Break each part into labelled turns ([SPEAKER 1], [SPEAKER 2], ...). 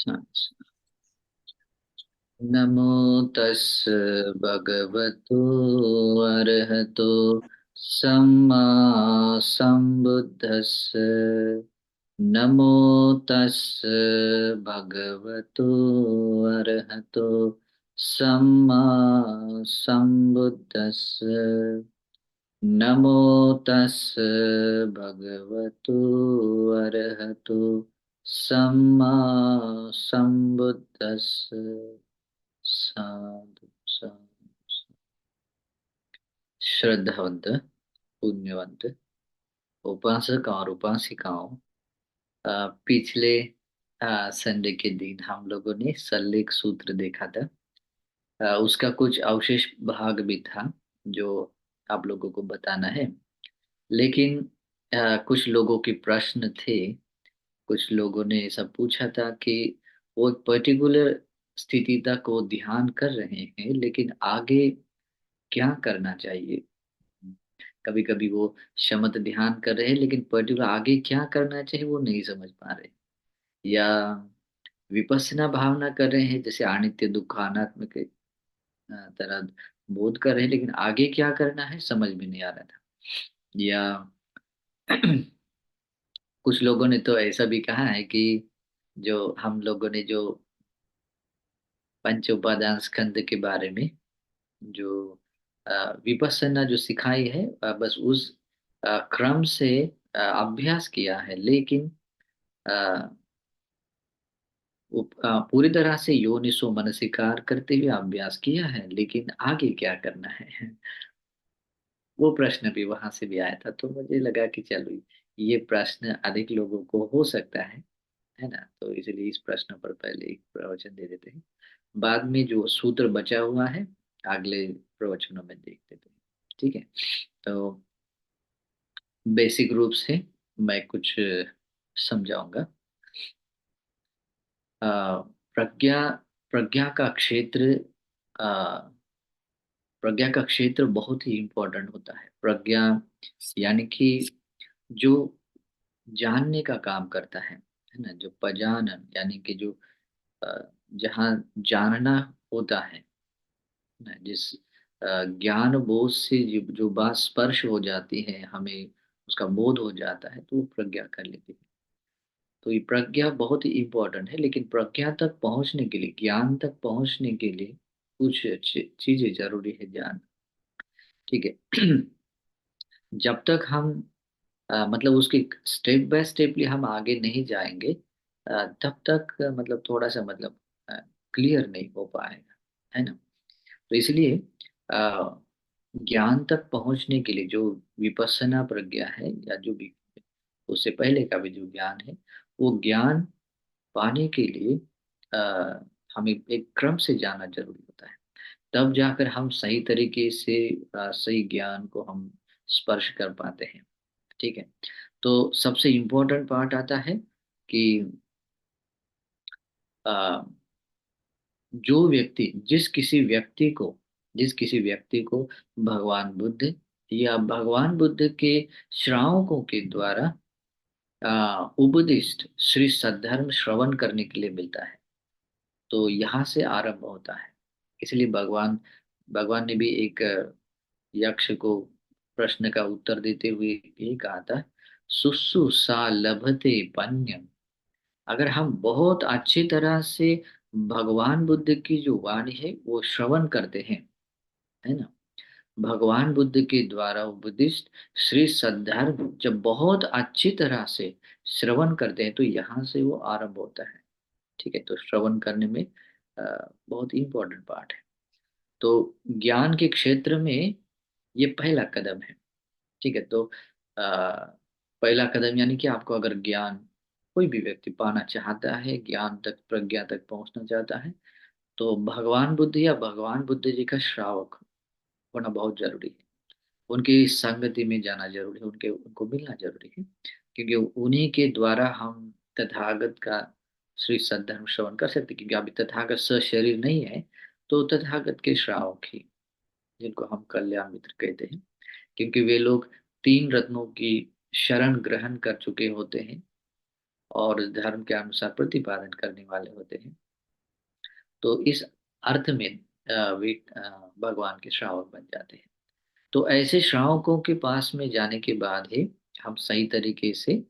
[SPEAKER 1] अच्छा। नमो तस् भगवतो अरहतो सम्मा सम्बुद्धस्स। नमो तस् भगवतो अरहतो सम्मा सम्बुद्धस्स। नमो तस् भगवतो अरहतो सम्मा सम्बुद्धस्स। साधु साधु। श्रद्धावंत, पुण्यवंत उपासक और उपासिकाओं, पिछले संडे के दिन हम लोगों ने सल्लेख सूत्र देखा था। उसका कुछ अवशेष भाग भी था जो आप लोगों को बताना है। लेकिन कुछ लोगों के प्रश्न थे। कुछ लोगों ने ऐसा पूछा था कि वो एक पर्टिकुलर स्थिति तक वो ध्यान कर रहे हैं, लेकिन आगे क्या करना चाहिए। कभी कभी वो शमत ध्यान कर रहे हैं, लेकिन पर्टिकुलर आगे क्या करना चाहिए वो नहीं समझ पा रहे। या विपස්සना भावना कर रहे हैं, जैसे अनित्य दुख अनात्म के तरह बोध कर रहे हैं, लेकिन आगे क्या करना है समझ में नहीं आ रहा था। या कुछ लोगों ने तो ऐसा भी कहा है कि जो हम लोगों ने जो पंच उपादान स्कंद के बारे में जो विपස්සना जो सिखाई है, बस उस क्रम से अभ्यास किया है, लेकिन अ, पूरी तरह से योनिसो मनसिकार करते हुए अभ्यास किया है, लेकिन आगे क्या करना है वो प्रश्न भी वहां से भी आया था। तो मुझे लगा कि चलो ये प्रश्न अधिक लोगों को हो सकता है ना, तो इसलिए इस प्रश्न पर पहले एक प्रवचन दे देते हैं। बाद में जो सूत्र बचा हुआ है अगले प्रवचनों में देखते थे। ठीक है। तो बेसिक रूप से मैं कुछ समझाऊंगा। अ, प्रज्ञा प्रज्ञा का क्षेत्र, अ, प्रज्ञा का क्षेत्र बहुत ही इम्पोर्टेंट होता है। प्रज्ञा यानी कि जो जानने का काम करता है ना, जो पजानन यानी कि जो जहाँ जानना होता है ना, जिस ज्ञान बोध से जो बात स्पर्श हो जाती है, हमें उसका बोध हो जाता है, तो वो प्रज्ञा कर लेती है। तो ये प्रज्ञा बहुत ही इम्पोर्टेंट है, लेकिन प्रज्ञा तक पहुंचने के लिए, ज्ञान तक पहुंचने के लिए कुछ चीजें जरूरी है ज्ञान। ठीक है। जब तक हम मतलब उसके स्टेप बाय स्टेपली हम आगे नहीं जाएंगे, तब तक मतलब थोड़ा सा मतलब क्लियर नहीं हो पाएगा, है ना। तो इसलिए अ, ज्ञान तक पहुंचने के लिए जो विपස්සना प्रज्ञा है, या जो भी उससे पहले का भी जो ज्ञान है, वो ज्ञान पाने के लिए अ, हमें एक क्रम से जाना जरूरी होता है। तब जाकर हम सही तरीके से सही ज्ञान को हम स्पर्श कर पाते हैं। ठीक है। तो सबसे इम्पोर्टेंट पार्ट आता है कि अ, जो व्यक्ति जिस किसी व्यक्ति को भगवान बुद्ध या भगवान बुद्ध के श्रावकों के द्वारा उपदिष्ट श्री सद्धर्म श्रवण करने के लिए मिलता है, तो यहाँ से आरंभ होता है। इसलिए भगवान भगवान ने भी एक यक्ष को प्रश्न का उत्तर देते हुए ये कहा था, सुसु सा लभते पन्यम। अगर हम बहुत अच्छी तरह से भगवान बुद्ध की जो वाणी है वो श्रवण करते हैं, है ना, भगवान बुद्ध के द्वारा उपदिष्ट श्री सद्धर्म जब बहुत अच्छी तरह से श्रवण करते हैं, तो यहाँ से वो आरंभ होता है। ठीक है। तो श्रवण करने में बहुत ही इंपॉर्टेंट पार्ट है। तो ज्ञान के क्षेत्र में ये पहला कदम है। ठीक है। तो पहला कदम यानी कि आपको अगर ज्ञान, कोई भी व्यक्ति पाना चाहता है, ज्ञान तक प्रज्ञा तक पहुंचना चाहता है, तो भगवान बुद्ध या भगवान बुद्ध जी का श्रावक होना बहुत जरूरी है। उनकी संगति में जाना जरूरी है, उनके उनको मिलना जरूरी है, क्योंकि उन्हीं के द्वारा हम तथागत का श्री सद्धर्म श्रवण कर सकते हैं। क्योंकि अभी तथागत सशरीर नहीं है, तो तथागत के श्रावक ही, जिनको हम कल्याण मित्र कहते हैं, क्योंकि वे लोग तीन रत्नों की शरण ग्रहण कर चुके होते हैं, और धर्म के अनुसार प्रतिपादन करने वाले होते हैं। तो इस अर्थ में वे भगवान के श्रावक बन जाते हैं। तो ऐसे श्रावकों के पास में जाने के बाद ही हम सही तरीके से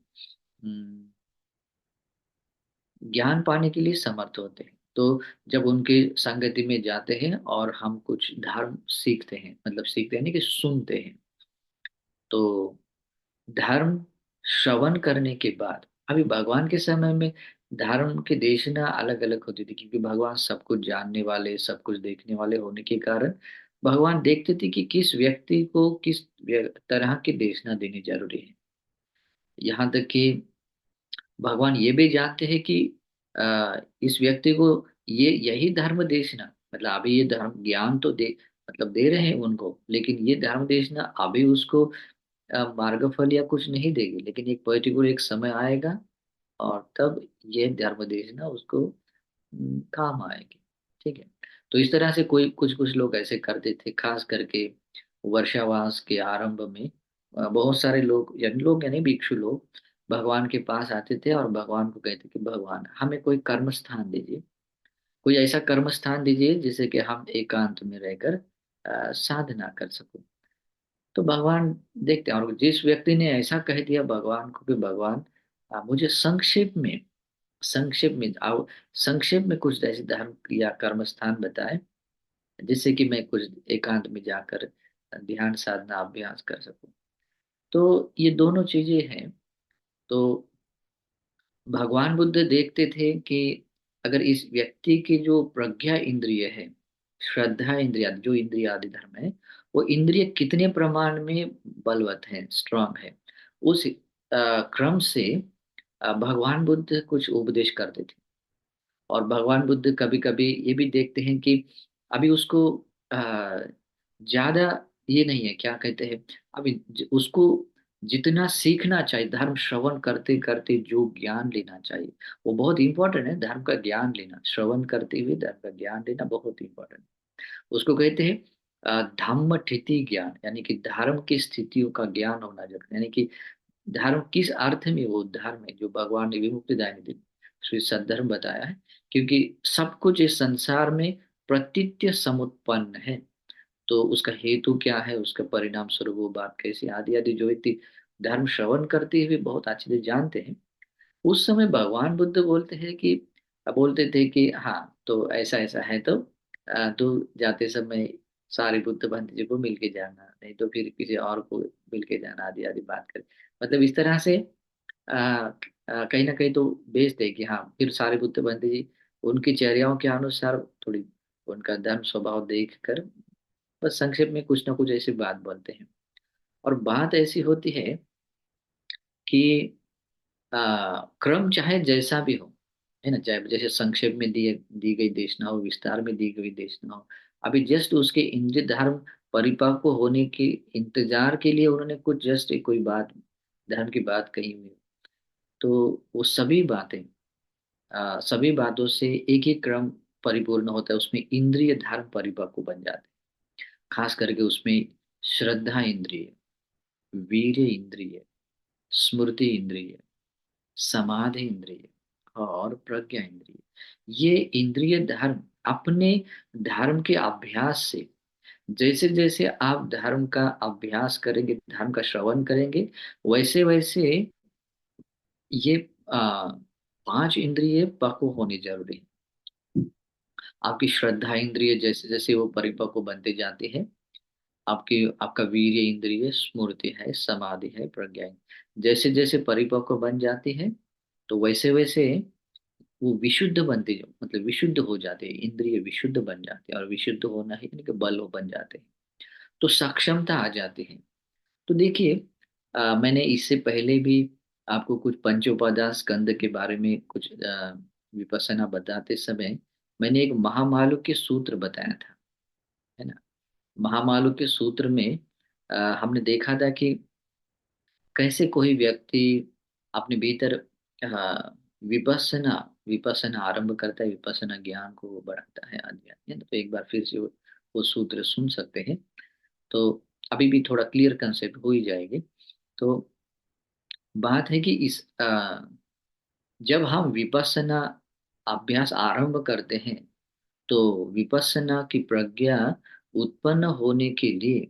[SPEAKER 1] ज्ञान पाने के लिए समर्थ होते हैं। तो जब उनके संगति में जाते हैं और हम कुछ धर्म सीखते हैं, मतलब सीखते हैं नहीं कि सुनते हैं, तो धर्म श्रवण करने के बाद, अभी भगवान के समय में धर्म की देशना अलग अलग होती थी, क्योंकि भगवान सब कुछ जानने वाले, सब कुछ देखने वाले होने के कारण भगवान देखते थे कि किस व्यक्ति को किस तरह की देशना देनी जरूरी है। यहाँ तक कि भगवान ये भी जानते हैं कि इस व्यक्ति को ये यही धर्म देशना, मतलब अभी ये धर्म ज्ञान तो दे, मतलब दे रहे हैं उनको, लेकिन ये धर्म देशना अभी उसको मार्गफल या कुछ नहीं देगी, लेकिन एक पर्टिकुलर एक समय आएगा और तब ये धर्म देशना उसको काम आएगी। ठीक है। तो इस तरह से कोई कुछ कुछ लोग ऐसे करते थे, खास करके वर्षावास के आरंभ में बहुत सारे लोग, यानी भिक्षु लोग भगवान के पास आते थे और भगवान को कहते कि भगवान हमें कोई कर्म स्थान दीजिए, कोई ऐसा कर्म स्थान दीजिए जिससे कि हम एकांत में रहकर साधना कर सको। तो भगवान देखते हैं, और जिस व्यक्ति ने ऐसा कह दिया भगवान को कि भगवान मुझे संक्षेप में कुछ ऐसे धर्म या कर्म स्थान बताए जिससे कि मैं कुछ एकांत में जाकर ध्यान साधना अभ्यास कर सकूं। तो ये दोनों चीजें हैं। तो भगवान बुद्ध देखते थे कि अगर इस व्यक्ति की जो प्रज्ञा इंद्रिय है, श्रद्धा इंद्रिय, जो इंद्रिय आदि धर्म है, वो इंद्रिय कितने प्रमाण में बलवत है, स्ट्रांग है, उस क्रम से भगवान बुद्ध कुछ उपदेश करते थे। और भगवान बुद्ध कभी कभी ये भी देखते हैं कि अभी उसको ज्यादा ये नहीं है, क्या कहते हैं, अभी उसको जितना सीखना चाहिए, धर्म श्रवण करते करते जो ज्ञान लेना चाहिए वो बहुत इंपॉर्टेंट है। धर्म का ज्ञान लेना, श्रवण करते हुए धर्म का ज्ञान लेना बहुत इंपॉर्टेंट है। उसको कहते हैं धम्म ठिति ज्ञान, यानी कि धर्म की स्थितियों का ज्ञान होना जरूरी, यानी कि धर्म किस अर्थ में वो धर्म है जो भगवान ने विमुक्ति दायिनी दी, श्री सद्धर्म बताया है। क्योंकि सब कुछ इस संसार में प्रतीत्य समुत्पन्न है, तो उसका हेतु क्या है, उसका परिणाम स्वरूप वो बात कैसी, आदि आदि जो व्यक्ति धर्म श्रवण करते हुए बहुत अच्छे से जानते हैं, उस समय भगवान बुद्ध बोलते थे कि हाँ, तो ऐसा ऐसा है, तो तू जाते समय सारे बुद्ध भंत जी को मिल के जाना, नहीं तो फिर किसी और को मिल के जाना, आदि आदि बात कर, मतलब इस तरह से कहीं ना कहीं तो भेजते कि हाँ, फिर सारे बुद्ध भंत जी उनकी चर्याओं के अनुसार थोड़ी उनका धर्म स्वभाव देख कर बस संक्षेप में कुछ ना कुछ ऐसी बात बोलते हैं। और बात ऐसी होती है कि क्रम चाहे जैसा भी हो, है ना, चाहे जैसे संक्षेप में दी गई देशना हो, विस्तार में दी गई देशना हो, अभी जस्ट उसके इंद्रिय धर्म परिपक्व होने के इंतजार के लिए उन्होंने कुछ जस्ट कोई बात, धर्म की बात कही हुई, तो वो सभी बातों से एक ही क्रम परिपूर्ण होता है, उसमें इंद्रिय धर्म परिपक्व बन जाते हैं। खास करके उसमें श्रद्धा इंद्रिय, वीर्य इंद्रिय, स्मृति इंद्रिय, समाधि इंद्रिय और प्रज्ञा इंद्रिय, ये इंद्रिय धर्म अपने धर्म के अभ्यास से, जैसे जैसे आप धर्म का अभ्यास करेंगे, धर्म का श्रवण करेंगे, वैसे वैसे ये पांच इंद्रिय पक्व होनी जरूरी है। आपकी श्रद्धा इंद्रिय जैसे जैसे वो परिपक्व बनते जाते हैं, आपका वीर्य इंद्रिय, स्मृति है, समाधि है, प्रज्ञा है, जैसे जैसे परिपक्व बन जाती है, तो वैसे वैसे वो विशुद्ध बनते मतलब विशुद्ध हो जाते हैं, इंद्रिय विशुद्ध बन जाते हैं, और विशुद्ध होना ही यानी कि बल हो बन जाते हैं, तो सक्षमता आ जाती है। तो देखिए, मैंने इससे पहले भी आपको कुछ पंचोपादान स्कंद के बारे में कुछ विपස්සना बताते समय मैंने एक महामालु के सूत्र बताया था, है ना। महामालु के सूत्र में हमने देखा था कि कैसे कोई व्यक्ति अपने भीतर विपස්සना विपස්සना आरंभ करता है, विपස්සना ज्ञान को वो बढ़ाता है, आदि आदि। तो एक बार फिर से वो सूत्र सुन सकते हैं, तो अभी भी थोड़ा क्लियर कंसेप्ट हो ही जाएगी। तो बात है कि जब हम विपස්සना अभ्यास आरंभ करते हैं, तो विपස්සना की प्रज्ञा उत्पन्न होने के लिए,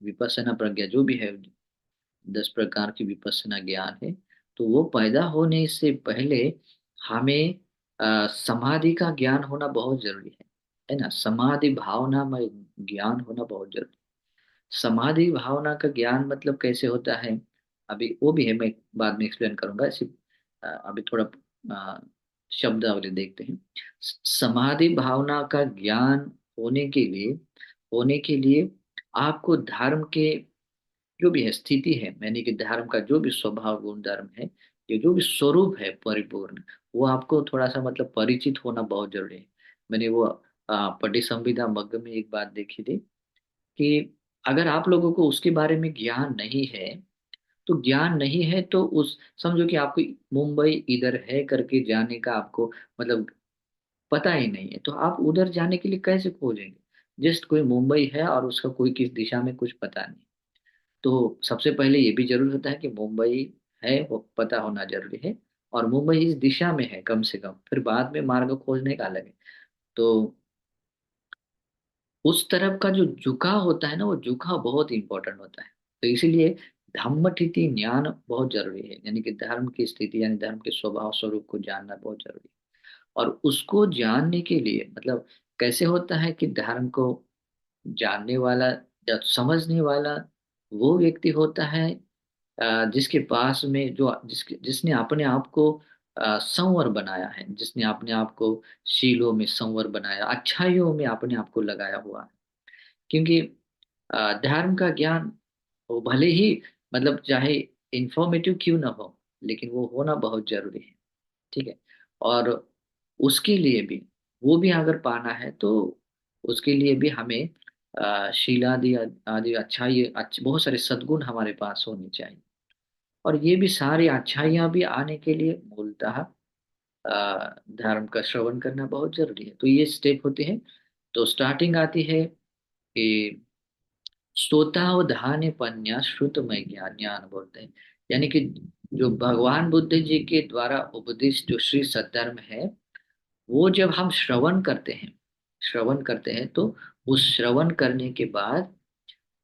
[SPEAKER 1] विपස්සना प्रज्ञा जो भी है, 10 प्रकार की विपස්සना ज्ञान है, तो वो पैदा होने से पहले हमें समाधि का ज्ञान होना बहुत जरूरी है ना। समाधि भावना में ज्ञान होना बहुत जरूरी है। समाधि भावना का ज्ञान मतलब कैसे होता है, अभी वो भी है, मैं बाद में एक्सप्लेन करूंगा। सिर्फ अभी थोड़ा अ, शब्दावली देखते हैं। समाधि भावना का ज्ञान होने के लिए होने के लिए आपको धर्म के जो भी है स्थिति है, यानी कि धर्म का जो भी स्वभाव गुण धर्म है, ये जो भी स्वरूप है परिपूर्ण, वो आपको थोड़ा सा मतलब परिचित होना बहुत जरूरी है। मैंने वो पटी संविदा मग्ग में एक बात देखी थी कि अगर आप लोगों को उसके बारे में ज्ञान नहीं है, तो ज्ञान नहीं है तो उस समझो कि आपको मुंबई इधर है करके जाने का आपको मतलब पता ही नहीं है, तो आप उधर जाने के लिए कैसे खोजेंगे। जस्ट कोई मुंबई है और उसका कोई किस दिशा में कुछ पता नहीं, तो सबसे पहले ये भी जरूरी होता है कि मुंबई है वो पता होना जरूरी है, और मुंबई इस दिशा में है कम से कम, फिर बाद में मार्ग खोजने का अलग है। तो उस तरफ का जो झुकाव होता है ना, वो झुकाव बहुत इंपॉर्टेंट होता है। तो इसीलिए धम्मठिति ज्ञान बहुत जरूरी है, यानी कि धर्म की स्थिति यानी धर्म के स्वभाव स्वरूप को जानना बहुत जरूरी है। और उसको जानने के लिए मतलब कैसे होता है कि धर्म को जानने वाला या समझने वाला वो व्यक्ति होता है जिसके पास में जिसने अपने आप को संवर बनाया है, जिसने अपने आप को शीलों में संवर बनाया, अच्छाइयों में अपने आप को लगाया हुआ है। क्योंकि धर्म का ज्ञान वो भले ही मतलब चाहे इंफॉर्मेटिव क्यों ना हो, लेकिन वो होना बहुत जरूरी है। ठीक है। और उसके लिए भी, वो भी अगर पाना है तो उसके लिए भी हमें शील आदि आदि अच्छाई बहुत सारे सद्गुण हमारे पास होने चाहिए। और ये भी सारी अच्छाइयाँ भी आने के लिए मूलतः धर्म का श्रवण करना बहुत जरूरी है। तो ये स्टेप होते हैं। तो स्टार्टिंग आती है कि स्तोतावधाने पन्या श्रुतमय ज्ञान ज्ञान बोलते हैं, यानी कि जो भगवान बुद्ध जी के द्वारा उपदिष्ट जो श्री सद्धर्म है, वो जब हम श्रवण करते हैं तो उस श्रवण करने के बाद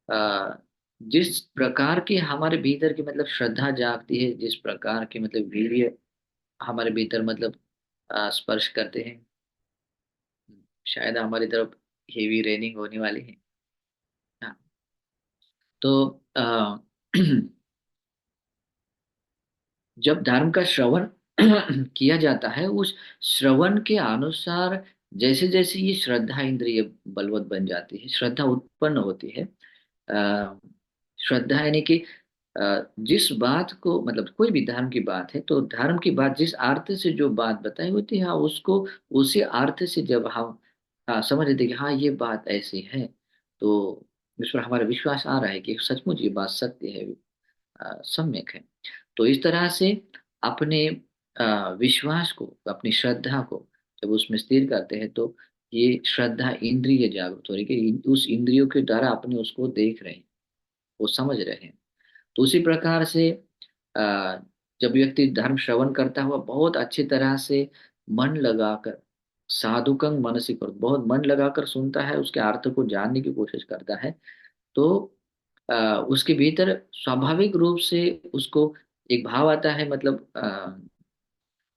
[SPEAKER 1] आ, जिस प्रकार की हमारे भीतर की मतलब श्रद्धा जागती है, जिस प्रकार की मतलब वीर्य हमारे भीतर मतलब स्पर्श करते हैं, शायद हमारी तरफ हेवी रेनिंग होने वाली है। हाँ। तो आ, जब धर्म का श्रवण किया जाता है, उस श्रवण के अनुसार जैसे जैसे ये श्रद्धा इंद्रिय बलवत बन जाती है, श्रद्धा उत्पन्न होती है। अ, श्रद्धा यानी कि जिस बात को मतलब कोई भी धर्म की बात है, तो धर्म की बात जिस अर्थ से जो बात बताई होती है, हाँ, उसको उसी अर्थ से जब हम समझ लेते हैं कि हाँ ये बात ऐसी है, तो उस पर हमारा विश्वास आ रहा है कि सचमुच ये बात सत्य है, सम्यक है। तो इस तरह से अपने विश्वास को, अपनी श्रद्धा को जब उसमें स्थिर करते हैं, तो ये श्रद्धा इंद्रिय जागृत हो रही है कि उस इंद्रियों के द्वारा अपने उसको देख रहे हैं, वो समझ रहे हैं। तो उसी प्रकार से अ, जब व्यक्ति धर्म श्रवण करता हुआ बहुत अच्छी तरह से मन लगाकर, साधुकंग मनसिक, और बहुत मन लगाकर सुनता है, उसके अर्थ को जानने की कोशिश करता है, तो अ, उसके भीतर स्वाभाविक रूप से उसको एक भाव आता है, मतलब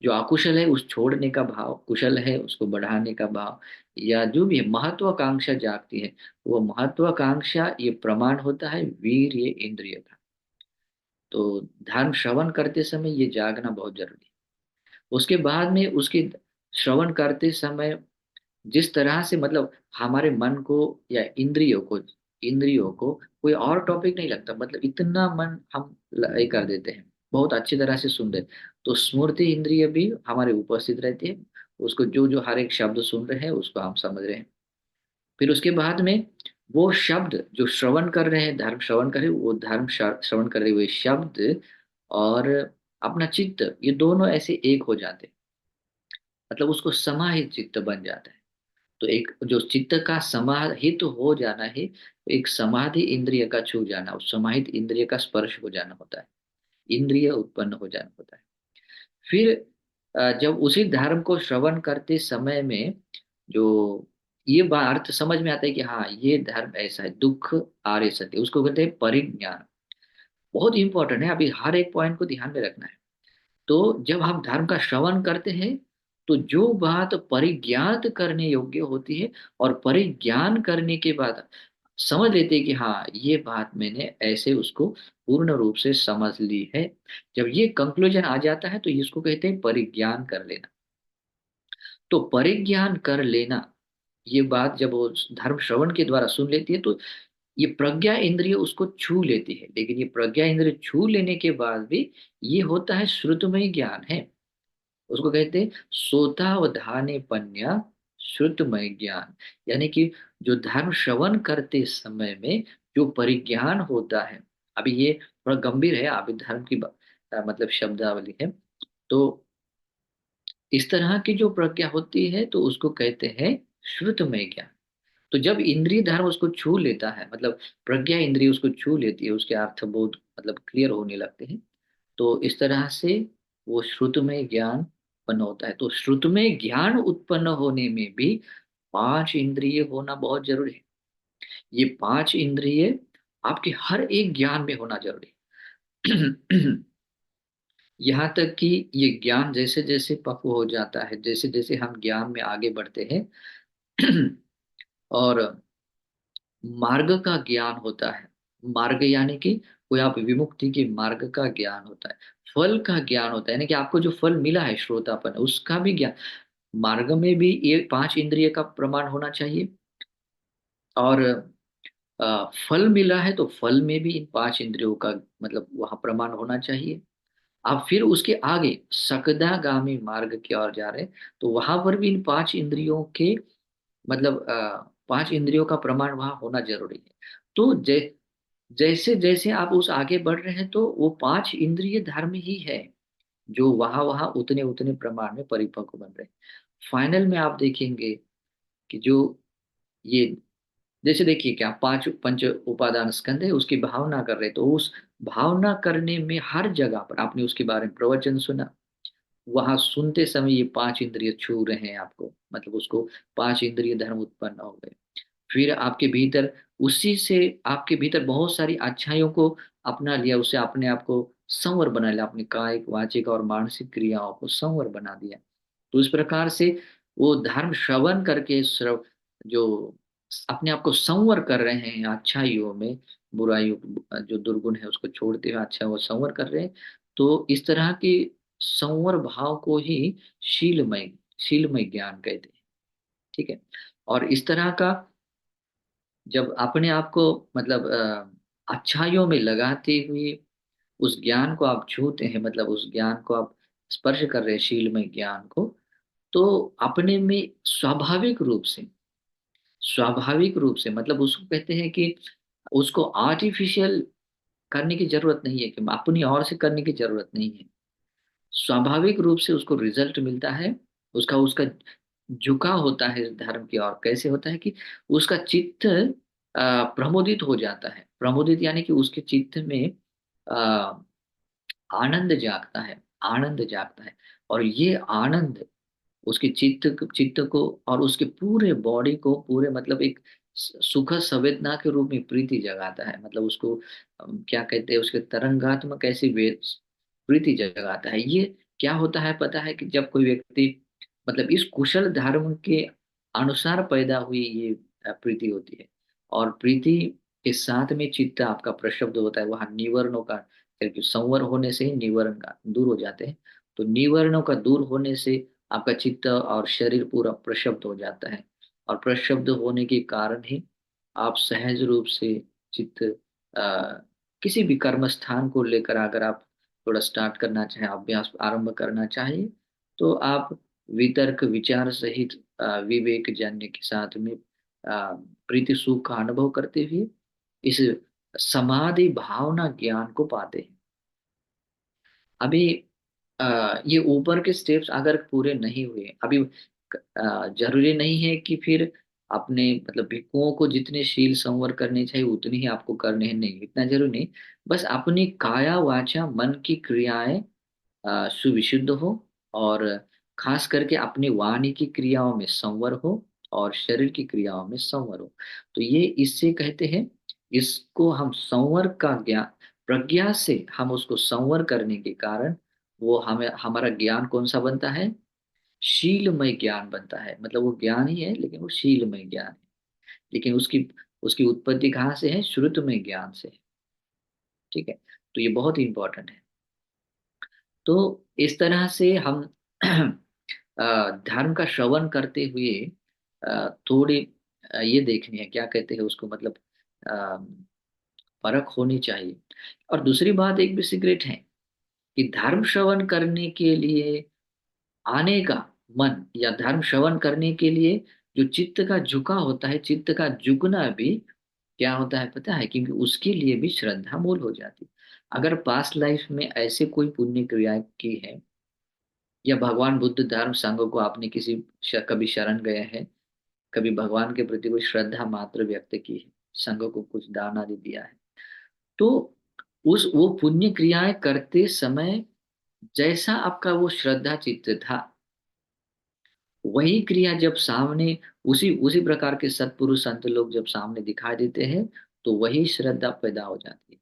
[SPEAKER 1] जो अकुशल है उस छोड़ने का भाव, कुशल है उसको बढ़ाने का भाव, या जो भी है महत्वाकांक्षा जागती है। वो महत्वाकांक्षा ये प्रमाण होता है वीर ये इंद्रिय का। तो धर्म श्रवण करते समय ये जागना बहुत जरूरी है। उसके बाद में उसके श्रवण करते समय जिस तरह से मतलब हमारे मन को या इंद्रियों को कोई और टॉपिक नहीं लगता, मतलब इतना मन हम ये कर देते हैं, बहुत अच्छी तरह से सुन रहे, तो स्मृति इंद्रिय भी हमारे उपस्थित रहती है। उसको जो जो हर एक शब्द सुन रहे हैं उसको हम समझ रहे हैं। फिर उसके बाद में वो शब्द जो श्रवण कर रहे हैं, धर्म श्रवण कर रहे हैं, वो धर्म श्रवण कर रहे हुए शब्द और अपना चित्त, ये दोनों ऐसे एक हो जाते हैं, मतलब उसको समाहित चित्त बन जाता है। तो एक जो चित्त का समाहित हो जाना है, एक समाधि इंद्रिय का छू जाना, उस समाहित इंद्रिय का स्पर्श हो जाना होता है, इंद्रिय उत्पन्न हो जाना होता है। फिर जब उसी धर्म को श्रवण करते समय में जो ये बात अर्थ समझ में आता है कि हाँ ये धर्म ऐसा है, दुख आर्य सत्य, उसको कहते हैं परिज्ञान। बहुत इंपॉर्टेंट है, अभी हर एक पॉइंट को ध्यान में रखना है। तो जब हम धर्म का श्रवण करते हैं तो जो बात परिज्ञात करने योग्य होती है और परिज्ञान करने के बाद समझ लेते हैं कि हाँ ये बात मैंने ऐसे उसको पूर्ण रूप से समझ ली है, जब ये कंक्लूजन आ जाता है तो इसको कहते हैं परिज्ञान कर लेना। तो परिज्ञान कर लेना, ये बात जब वो धर्म श्रवण के द्वारा सुन लेती है तो ये प्रज्ञा इंद्रिय उसको छू लेती है, लेकिन ये प्रज्ञा इंद्रिय छू लेने के बाद भी ये होता है श्रुतमय ज्ञान है। उसको कहते हैं सोतावधाने पन्या श्रुतमय ज्ञान। यानी कि जो धर्म श्रवण करते समय में जो परिज्ञान होता है, अभी ये थोड़ा गंभीर है, अभी धर्म की मतलब शब्दावली है। तो इस तरह की जो प्रज्ञा होती है तो उसको कहते हैं श्रुतमय ज्ञान। तो जब इंद्रिय धर्म उसको छू लेता है, मतलब प्रज्ञा इंद्रिय उसको छू लेती है, उसके अर्थ बहुत मतलब क्लियर होने लगते हैं, तो इस तरह से वो श्रुतमय ज्ञान उत्पन्न होता है। तो श्रुतमय ज्ञान उत्पन्न होने में भी पांच इंद्रिय होना बहुत जरूरी है। ये पांच इंद्रिय आपके हर एक ज्ञान में होना जरूरी है। यहाँ तक कि ये ज्ञान जैसे जैसे पक्व हो जाता है, जैसे जैसे हम ज्ञान में आगे बढ़ते हैं और मार्ग का ज्ञान होता है। मार्ग यानी कि कोई आप विमुक्ति के मार्ग का ज्ञान होता है। फल का ज्ञान होता है, यानी कि आपको जो फल मिला है श्रोतापन, उसका भी ज्ञान। मार्ग में भी ये पांच इंद्रिय का प्रमाण होना चाहिए, और फल मिला है तो फल में भी इन पांच इंद्रियों का मतलब वहां प्रमाण होना चाहिए। आप फिर उसके आगे सकदागामी मार्ग की ओर जा रहे हैं, तो वहां पर भी इन पांच इंद्रियों के मतलब पांच इंद्रियों का प्रमाण वहां होना जरूरी है। तो जैसे जैसे आप उस आगे बढ़ रहे हैं तो वो पांच इंद्रिय धर्म ही है जो वहां वहां उतने उतने प्रमाण में परिपक्व बन रहे हैं। फाइनल में आप देखेंगे कि जो ये जैसे देखिए क्या पांच पंच उपादान स्कंद है, उसकी भावना कर रहे हैं, तो उस भावना करने में हर जगह पर आपने उसके बारे में प्रवचन सुना, वहां सुनते समय ये पांच इंद्रिय छू रहे हैं आपको, मतलब उसको पांच इंद्रिय धर्म उत्पन्न हो गए। फिर आपके भीतर उसी से आपके भीतर बहुत सारी अच्छाइयों को अपना लिया, उससे अपने आप को संवर बना लिया, अपने कायिक वाचिक और मानसिक क्रियाओं को संवर बना दिया। तो इस प्रकार से वो धर्म श्रवण करके जो अपने आप को संवर कर रहे हैं अच्छाइयों में, बुराइयों जो दुर्गुण है उसको छोड़ते हुए अच्छा वो संवर कर रहे हैं। तो इस तरह की संवर भाव को ही शीलमय शीलमय ज्ञान कहते हैं। ठीक है। और इस तरह का जब अपने आप को मतलब अच्छाइयों में लगाते हुए उस ज्ञान को आप छूते हैं, मतलब उस ज्ञान को आप स्पर्श कर रहे हैं शीलमय ज्ञान को, तो अपने में स्वाभाविक रूप से मतलब उसको कहते हैं कि उसको आर्टिफिशियल करने की जरूरत नहीं है, कि अपनी ओर से करने की जरूरत नहीं है। स्वाभाविक रूप से उसको रिजल्ट मिलता है। उसका उसका झुकाव होता है इस धर्म की ओर, कैसे होता है कि उसका चित्त प्रमोदित हो जाता है। प्रमोदित यानी कि उसके चित्त में अ, आनंद जागता है, आनंद जागता है। और ये आनंद उसके चित्त को और उसके पूरे बॉडी को पूरे मतलब एक सुखद संवेदना के रूप में प्रीति जगाता है। मतलब उसको क्या कहते हैं, उसके तरंगात्मक ऐसी प्रीति जगाता है। ये क्या होता है पता है कि जब कोई व्यक्ति मतलब इस कुशल धर्म के अनुसार पैदा हुई ये प्रीति होती है, और प्रीति के साथ में चित्त आपका प्रशब्द होता है, वहां निवर्णों का, क्योंकि संवर होने से ही निवर्ण का दूर हो जाते हैं। तो निवर्णों का दूर होने से आपका चित्त और शरीर पूरा प्रशब्द हो जाता है, और प्रशब्द होने के कारण ही आप सहज रूप से चित्त किसी भी कर्म स्थान को लेकर अगर आप थोड़ा स्टार्ट करना चाहें, अभ्यास आरंभ करना चाहिए, तो आप वितर्क विचार सहित विवेक जन्य के साथ में प्रीति सुख का अनुभव करते हुए इस समाधि भावना ज्ञान को पाते हैं। अभी ये ऊपर के स्टेप्स अगर पूरे नहीं हुए अभी, जरूरी नहीं है कि फिर अपने मतलब भिक्षुओं को जितने शील संवर करने चाहिए उतने ही आपको करने हैं, नहीं इतना जरूरी नहीं। बस अपनी काया वाचा मन की क्रियाएं सुविशुद्ध हो, और खास करके अपनी वाणी की क्रियाओं में संवर हो और शरीर की क्रियाओं में संवर हो। तो ये इससे कहते हैं, इसको हम संवर का ज्ञान, प्रज्ञा से हम उसको संवर करने के कारण वो हमें, हमारा ज्ञान कौन सा बनता है, शीलमय ज्ञान बनता है। मतलब वो ज्ञान ही है लेकिन वो शीलमय ज्ञान है। लेकिन उसकी उसकी उत्पत्ति कहाँ से है, श्रुतमय ज्ञान से है। ठीक है, तो ये बहुत ही इंपॉर्टेंट है। तो इस तरह से हम धर्म का श्रवण करते हुए थोड़ी ये देखनी है, क्या कहते हैं उसको, मतलब अ, परख होनी चाहिए। और दूसरी बात एक भी सीक्रेट है कि धर्म श्रवण करने के लिए आने का मन, या धर्म श्रवण करने के लिए जो चित्त का झुका होता है, चित्त का झुकना भी क्या होता है पता है, क्योंकि उसके लिए भी श्रद्धा मूल हो जाती है। अगर पास्ट लाइफ में ऐसे कोई पुण्य क्रिया की है, या भगवान बुद्ध धर्म संघ को आपने कभी शरण गए हैं, कभी भगवान के प्रति कोई श्रद्धा मात्र व्यक्त की है, संघ को कुछ दान आदि दिया है, तो उस वो पुण्य क्रियाएं करते समय जैसा आपका वो श्रद्धा चित्त था, वही क्रिया जब सामने, उसी उसी प्रकार के सत्पुरुष संत लोग जब सामने दिखाई देते हैं, तो वही श्रद्धा पैदा हो जाती है।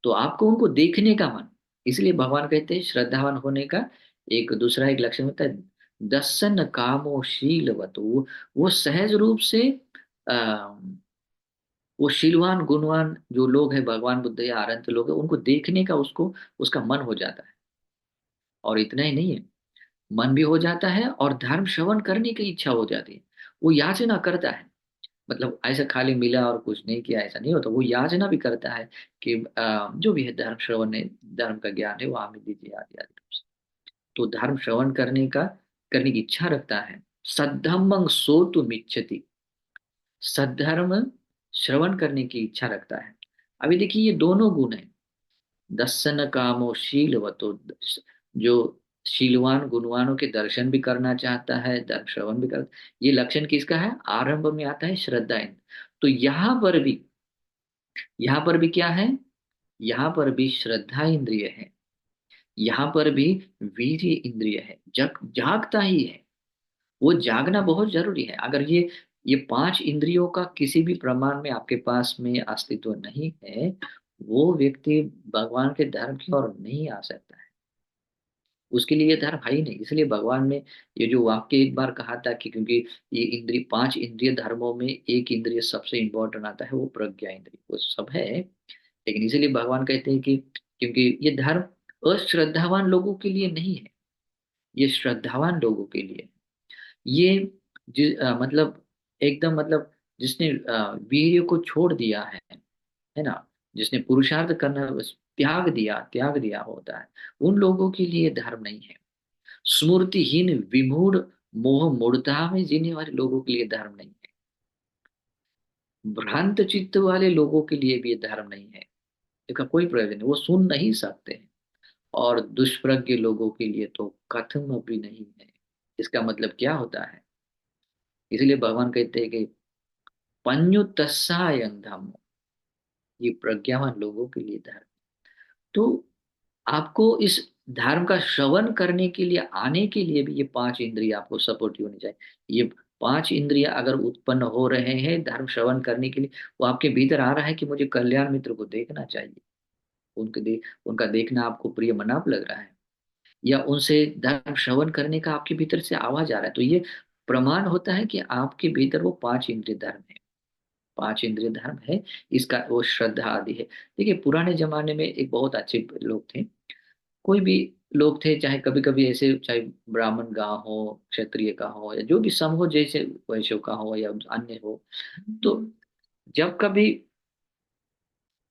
[SPEAKER 1] तो आपको उनको देखने का मन, इसलिए भगवान कहते हैं श्रद्धावान होने का एक दूसरा एक लक्षण होता है, दर्शन कामो शीलवत। वो सहज रूप से आ, वो शीलवान गुणवान जो लोग हैं, भगवान बुद्ध या अरहंत लोग हैं, उनको देखने का उसको उसका मन हो जाता है। और इतना ही नहीं है, मन भी हो जाता है और धर्म श्रवण करने की इच्छा हो जाती है। वो याचना करता है, मतलब ऐसा खाली मिला और कुछ नहीं किया ऐसा नहीं होता, वो याचना भी करता है कि जो भी है धर्म श्रवण है, धर्म का ज्ञान है वो हमें दीजिए आदि आदि रूप से। तो धर्म श्रवण करने की इच्छा रखता है। सद्धम्मं सोतुम इच्छति, सद्धर्म श्रवण करने की इच्छा रखता है। अभी देखिए ये दोनों गुण है, दर्शन कामो शीलवतो, जो शीलवान गुणवानों के दर्शन भी करना चाहता है, धर्म श्रवण भी कर, ये लक्षण किसका है, आरंभ में आता है श्रद्धा इंद्र। तो यहाँ पर भी क्या है, यहाँ पर भी श्रद्धा इंद्रिय है, यहाँ पर भी वीर्य इंद्रिय है, जागता ही है। वो जागना बहुत जरूरी है। अगर ये पांच इंद्रियों का किसी भी प्रमाण में आपके पास में अस्तित्व नहीं है, वो व्यक्ति भगवान के धर्म की ओर नहीं आ सकता है। उसके लिए ये धर्म है ही नहीं। इसलिए भगवान ने ये जो वाक्य एक बार कहा था कि क्योंकि ये इंद्रिय, पांच इंद्रिय धर्मों में एक इंद्रिय सबसे इंपॉर्टेंट आता है, वो प्रज्ञा इंद्रिय, वो सब है। लेकिन इसीलिए भगवान कहते हैं कि क्योंकि ये धर्म अश्रद्धावान लोगों के लिए नहीं है, ये श्रद्धावान लोगों के लिए है। ये मतलब एकदम, मतलब जिसने वीर्य को छोड़ दिया है ना, जिसने पुरुषार्थ करना बस त्याग दिया होता है, उन लोगों के लिए धर्म नहीं है। स्मृतिहीन विमूढ़ मोह मूढ़ता में जीने वाले लोगों के लिए धर्म नहीं है। भ्रांत चित्त वाले लोगों के लिए भी ये धर्म नहीं है। इसका कोई प्रयोजन नहीं, वो सुन नहीं सकते हैं। और दुष्प्रज्ञ लोगों के लिए तो कथम भी नहीं है। इसका मतलब क्या होता है, इसलिए भगवान कहते हैं कि पन्युतस्सायं धम्मो, ये प्रज्ञावान लोगों के लिए धर्म। तो आपको इस धर्म का श्रवण करने के लिए, आने के लिए भी ये पांच इंद्रिय आपको सपोर्टिव होनी चाहिए। ये पांच इंद्रिय अगर उत्पन्न हो रहे हैं धर्म श्रवण करने के लिए, वो आपके भीतर आ रहा है कि मुझे कल्याण मित्र को देखना चाहिए, उनका देखना आपको प्रिय मनाप लग रहा है, या उनसे धर्म श्रवण करने का आपके भीतर से आवाज आ रहा है, तो ये प्रमाण होता है कि आपके भीतर वो पांच इंद्रिय धर्म है, पांच इंद्रिय धर्म है। इसका वो श्रद्धा आदि है। देखिए पुराने जमाने में एक बहुत अच्छे लोग थे, कोई भी लोग थे, चाहे कभी कभी ऐसे, चाहे ब्राह्मण गांव हो, क्षत्रिय का हो, या जो भी सम हो, जैसे वैश्य का हो या अन्य हो, तो जब कभी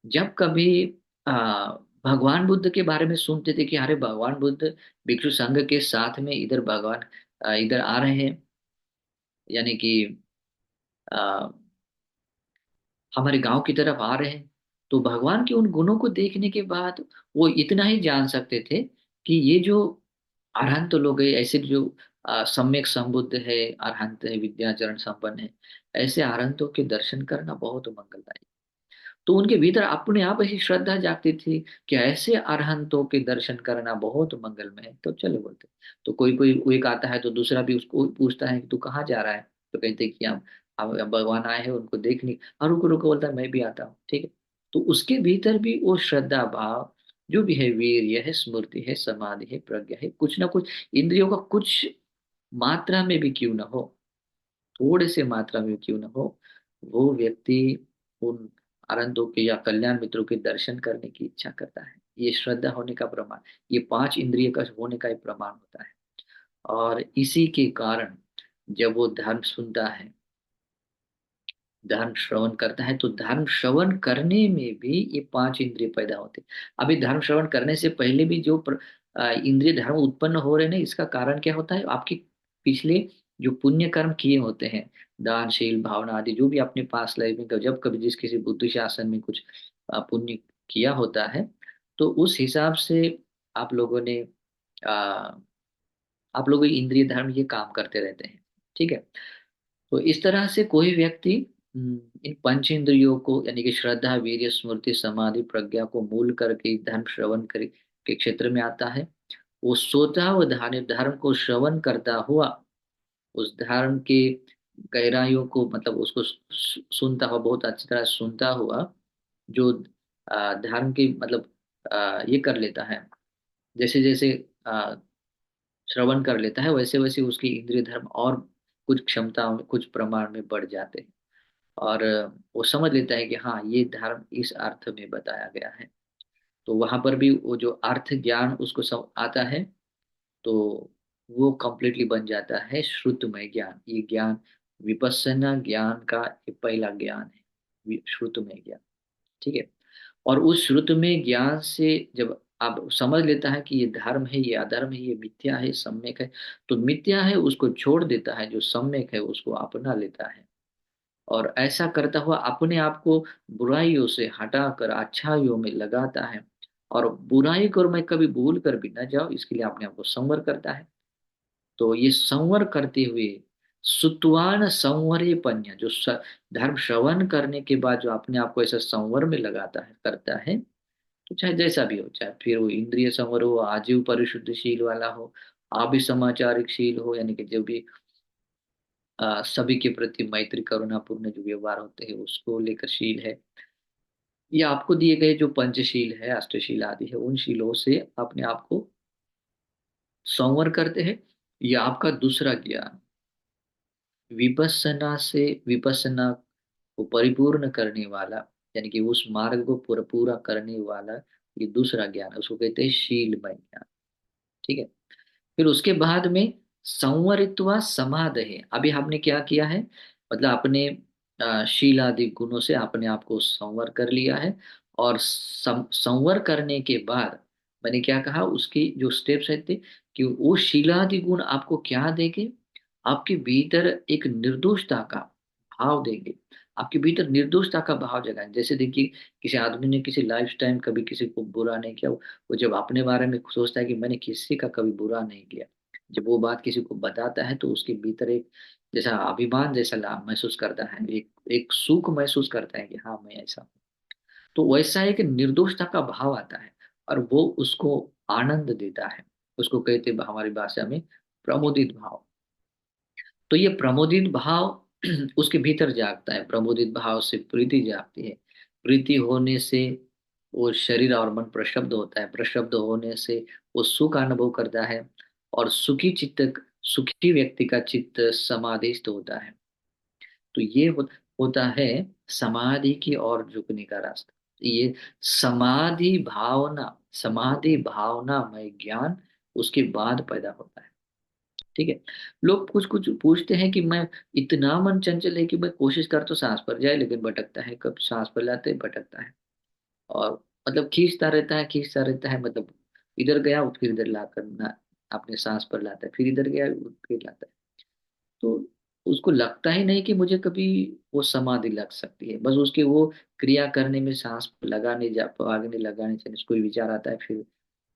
[SPEAKER 1] जब कभी आ, भगवान बुद्ध के बारे में सुनते थे कि अरे भगवान बुद्ध भिक्षु संघ के साथ में इधर भगवान इधर आ रहे हैं, यानी कि आ, हमारे गांव की तरफ आ रहे हैं, तो भगवान के उन गुणों को देखने के बाद वो इतना ही जान सकते थे कि ये जो अरहंत लोग है, ऐसे जो सम्यक संबुद्ध है, अरहंत है, विद्याचरण संपन्न है, ऐसे अरहंतों के दर्शन करना बहुत मंगलदायी। तो उनके भीतर अपने आप ऐसी श्रद्धा जागती थी कि ऐसे अरहंतों के दर्शन करना बहुत मंगलमय है, तो चलो बोलते। तो कोई कोई वो एक आता है तो दूसरा भी उसको पूछता है कि तू कहाँ जा रहा है, तो कहते कि हम भगवान आए हैं उनको देखने। और रुको रुको बोलता है मैं भी आता हूँ, ठीक है। तो उसके भीतर भी वो श्रद्धा भाव जो भी है, वीर्य है, स्मृति है, समाधि है, प्रज्ञा है, कुछ ना कुछ इंद्रियों का कुछ मात्रा में भी क्यों ना हो, थोड़े से मात्रा में क्यों न हो, वो व्यक्ति उन आनंदों के या कल्याण मित्रों के दर्शन करने की इच्छा करता है। ये श्रद्धा होने का प्रमाण, ये पांच इंद्रिय का होने का एक प्रमाण होता है। और इसी के कारण जब वो धर्म सुनता है, धर्म श्रवण करता है, तो धर्म श्रवण करने में भी ये पांच इंद्रिय पैदा होते हैं। अभी धर्म श्रवण करने से पहले भी जो इंद्रिय धर्म उत्पन्न हो रहे हैं ना, इसका कारण क्या होता है, आपके पिछले जो पुण्य कर्म किए होते हैं, दानशील भावना आदि, जो भी अपने पास लाइफ में जब कभी जिस किसी बुद्धि शासन में कुछ पुण्य किया होता है, तो उस हिसाब से आप लोगों ने आ, आप लोगों के इंद्रिय धर्म ये काम करते रहते हैं, ठीक है। तो इस तरह से कोई व्यक्ति इन पंच इंद्रियों को यानी कि श्रद्धा, वीर्य, स्मृति, समाधि, प्रज्ञा को मूल करके धर्म श्रवण कर के क्षेत्र में आता है। वो सोता हुआ धर्म को श्रवण करता हुआ, उस धर्म के गहराइयों को मतलब उसको सुनता हुआ, बहुत अच्छी तरह सुनता हुआ, जो धर्म की मतलब ये कर लेता है, जैसे जैसे अ, श्रवण कर लेता है, वैसे वैसे उसकी इंद्रिय धर्म और कुछ क्षमता में कुछ प्रमाण में बढ़ जाते हैं। और वो समझ लेता है कि हाँ ये धर्म इस अर्थ में बताया गया है। तो वहां पर भी वो जो अर्थ ज्ञान उसको सब आता है, तो वो कंप्लीटली बन जाता है श्रुतमय ज्ञान। ये ज्ञान विपස්සना ज्ञान का ये पहला ज्ञान है, श्रुतमय ज्ञान, ठीक है। और उस श्रुत में ज्ञान से जब आप समझ लेता है कि ये धर्म है, ये अधर्म है, ये मिथ्या है, सम्यक है, तो मिथ्या है उसको छोड़ देता है, जो सम्यक है उसको अपना लेता है। और ऐसा करता हुआ अपने आप को बुराइयों से हटाकर अच्छाइयों में लगाता है। और बुराई को मैं कभी भूल कर भी न जाओ, इसके लिए अपने आप को संवर करता है। तो ये संवर करते हुए सुतवान संवरे पन्या, जो धर्म श्रवण करने के बाद जो अपने आप को ऐसा संवर में लगाता है, करता है, तो चाहे जैसा भी हो, चाहे फिर वो इंद्रिय संवर हो, आजीव परिशुद्धशील वाला हो, आभि शील हो, यानी कि जो भी सभी के प्रति मैत्री करुणापूर्ण जो व्यवहार होते हैं उसको लेकर शील है, या आपको दिए गए जो पंचशील है, अष्टशील आदि है, उन शीलों से अपने आप को संवर करते हैं। या आपका दूसरा ज्ञान विपස්සना से, विपස්සना को परिपूर्ण करने वाला, यानी कि उस मार्ग को पूरा पूरा करने वाला, ये दूसरा ज्ञान है, उसको कहते हैं शीलमय ज्ञान, ठीक है। फिर उसके बाद में संवरित्वा समाधि, अभी हमने क्या किया है, मतलब अपने शील आदि गुणों से अपने आप को संवर कर लिया है। और संवर करने के बाद मैंने क्या कहा, उसकी जो स्टेप्स रहते कि वो शीलादि गुण आपको क्या देंगे, आपके भीतर एक निर्दोषता का भाव देंगे, आपके भीतर निर्दोषता का भाव जगाएंगे। जैसे देखिए, किसी आदमी ने किसी लाइफ टाइम कभी किसी को बुरा नहीं किया, वो जब अपने बारे में सोचता है कि मैंने किसी का कभी बुरा नहीं किया, जब वो बात किसी को बताता है तो उसके भीतर एक जैसा अभिमान जैसा लाभ महसूस करता है, एक एक सुख महसूस करता है कि हाँ मैं ऐसा हूँ। तो वैसा एक निर्दोषता का भाव आता है, और वो उसको आनंद देता है। उसको कहते हैं हमारी भाषा में प्रमोदित भाव। तो ये प्रमोदित भाव उसके भीतर जागता है, प्रमोदित भाव से प्रीति जागती है, प्रीति होने से वो शरीर और मन प्रशब्द होता है, प्रशब्द होने से वो सुख अनुभव करता है। और सुखी व्यक्ति का चित्त समाधिस्थ होता है। तो ये होता है समाधि की ओर झुकने का रास्ता। ये समाधि भावना में ज्ञान उसके बाद पैदा होता है, ठीक है। लोग कुछ कुछ पूछते हैं कि मैं इतना मन चंचल है कि मैं कोशिश कर तो सांस पर जाए लेकिन भटकता है, कब सांस पर लाते भटकता है। और मतलब खींचता रहता है, मतलब इधर गया फिर इधर लाकर ना अपने सांस पर लाता है, फिर इधर गया फिर लाता है। तो उसको लगता ही नहीं कि मुझे कभी वो समाधि लग सकती है, बस उसके वो क्रिया करने में सांस लगाने जा भागने लगाने से उसको ही विचार आता है, फिर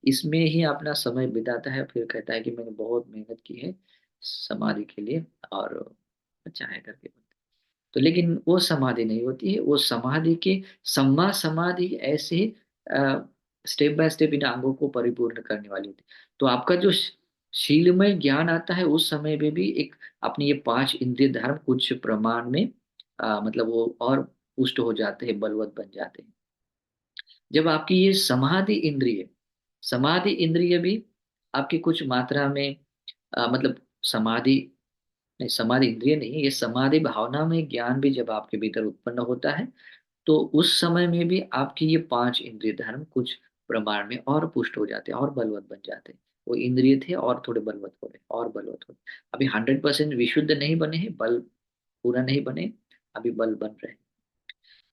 [SPEAKER 1] इसमें ही अपना समय बिताता है, फिर कहता है कि मैंने बहुत मेहनत की है समाधि के लिए, और अच्छा है करके। तो लेकिन वो समाधि नहीं होती है, वो समाधि के सम्मा समाधि ऐसे ही स्टेप बाय स्टेप इन अंगों को परिपूर्ण करने वाली होती है। तो आपका जो शीलमय ज्ञान आता है उस समय में भी एक अपनी ये पांच इंद्रिय धर्म कुछ प्रमाण में मतलब वो और पुष्ट हो जाते हैं, बलवत बन जाते हैं। जब आपकी ये समाधि इंद्रिय भी आपकी कुछ मात्रा में मतलब समाधि नहीं, समाधि इंद्रिय नहीं, ये समाधि भावना में ज्ञान भी जब आपके भीतर उत्पन्न होता है तो उस समय में भी आपकी ये पांच इंद्रिय धर्म कुछ प्रमाण में और पुष्ट हो जाते हैं और बलवत बन जाते हैं। वो इंद्रिय थे और थोड़े बलवत हो रहे और बलवत हो रहे। अभी 100% विशुद्ध नहीं बने हैं, बल पूरा नहीं बने, अभी बल बन रहे हैं।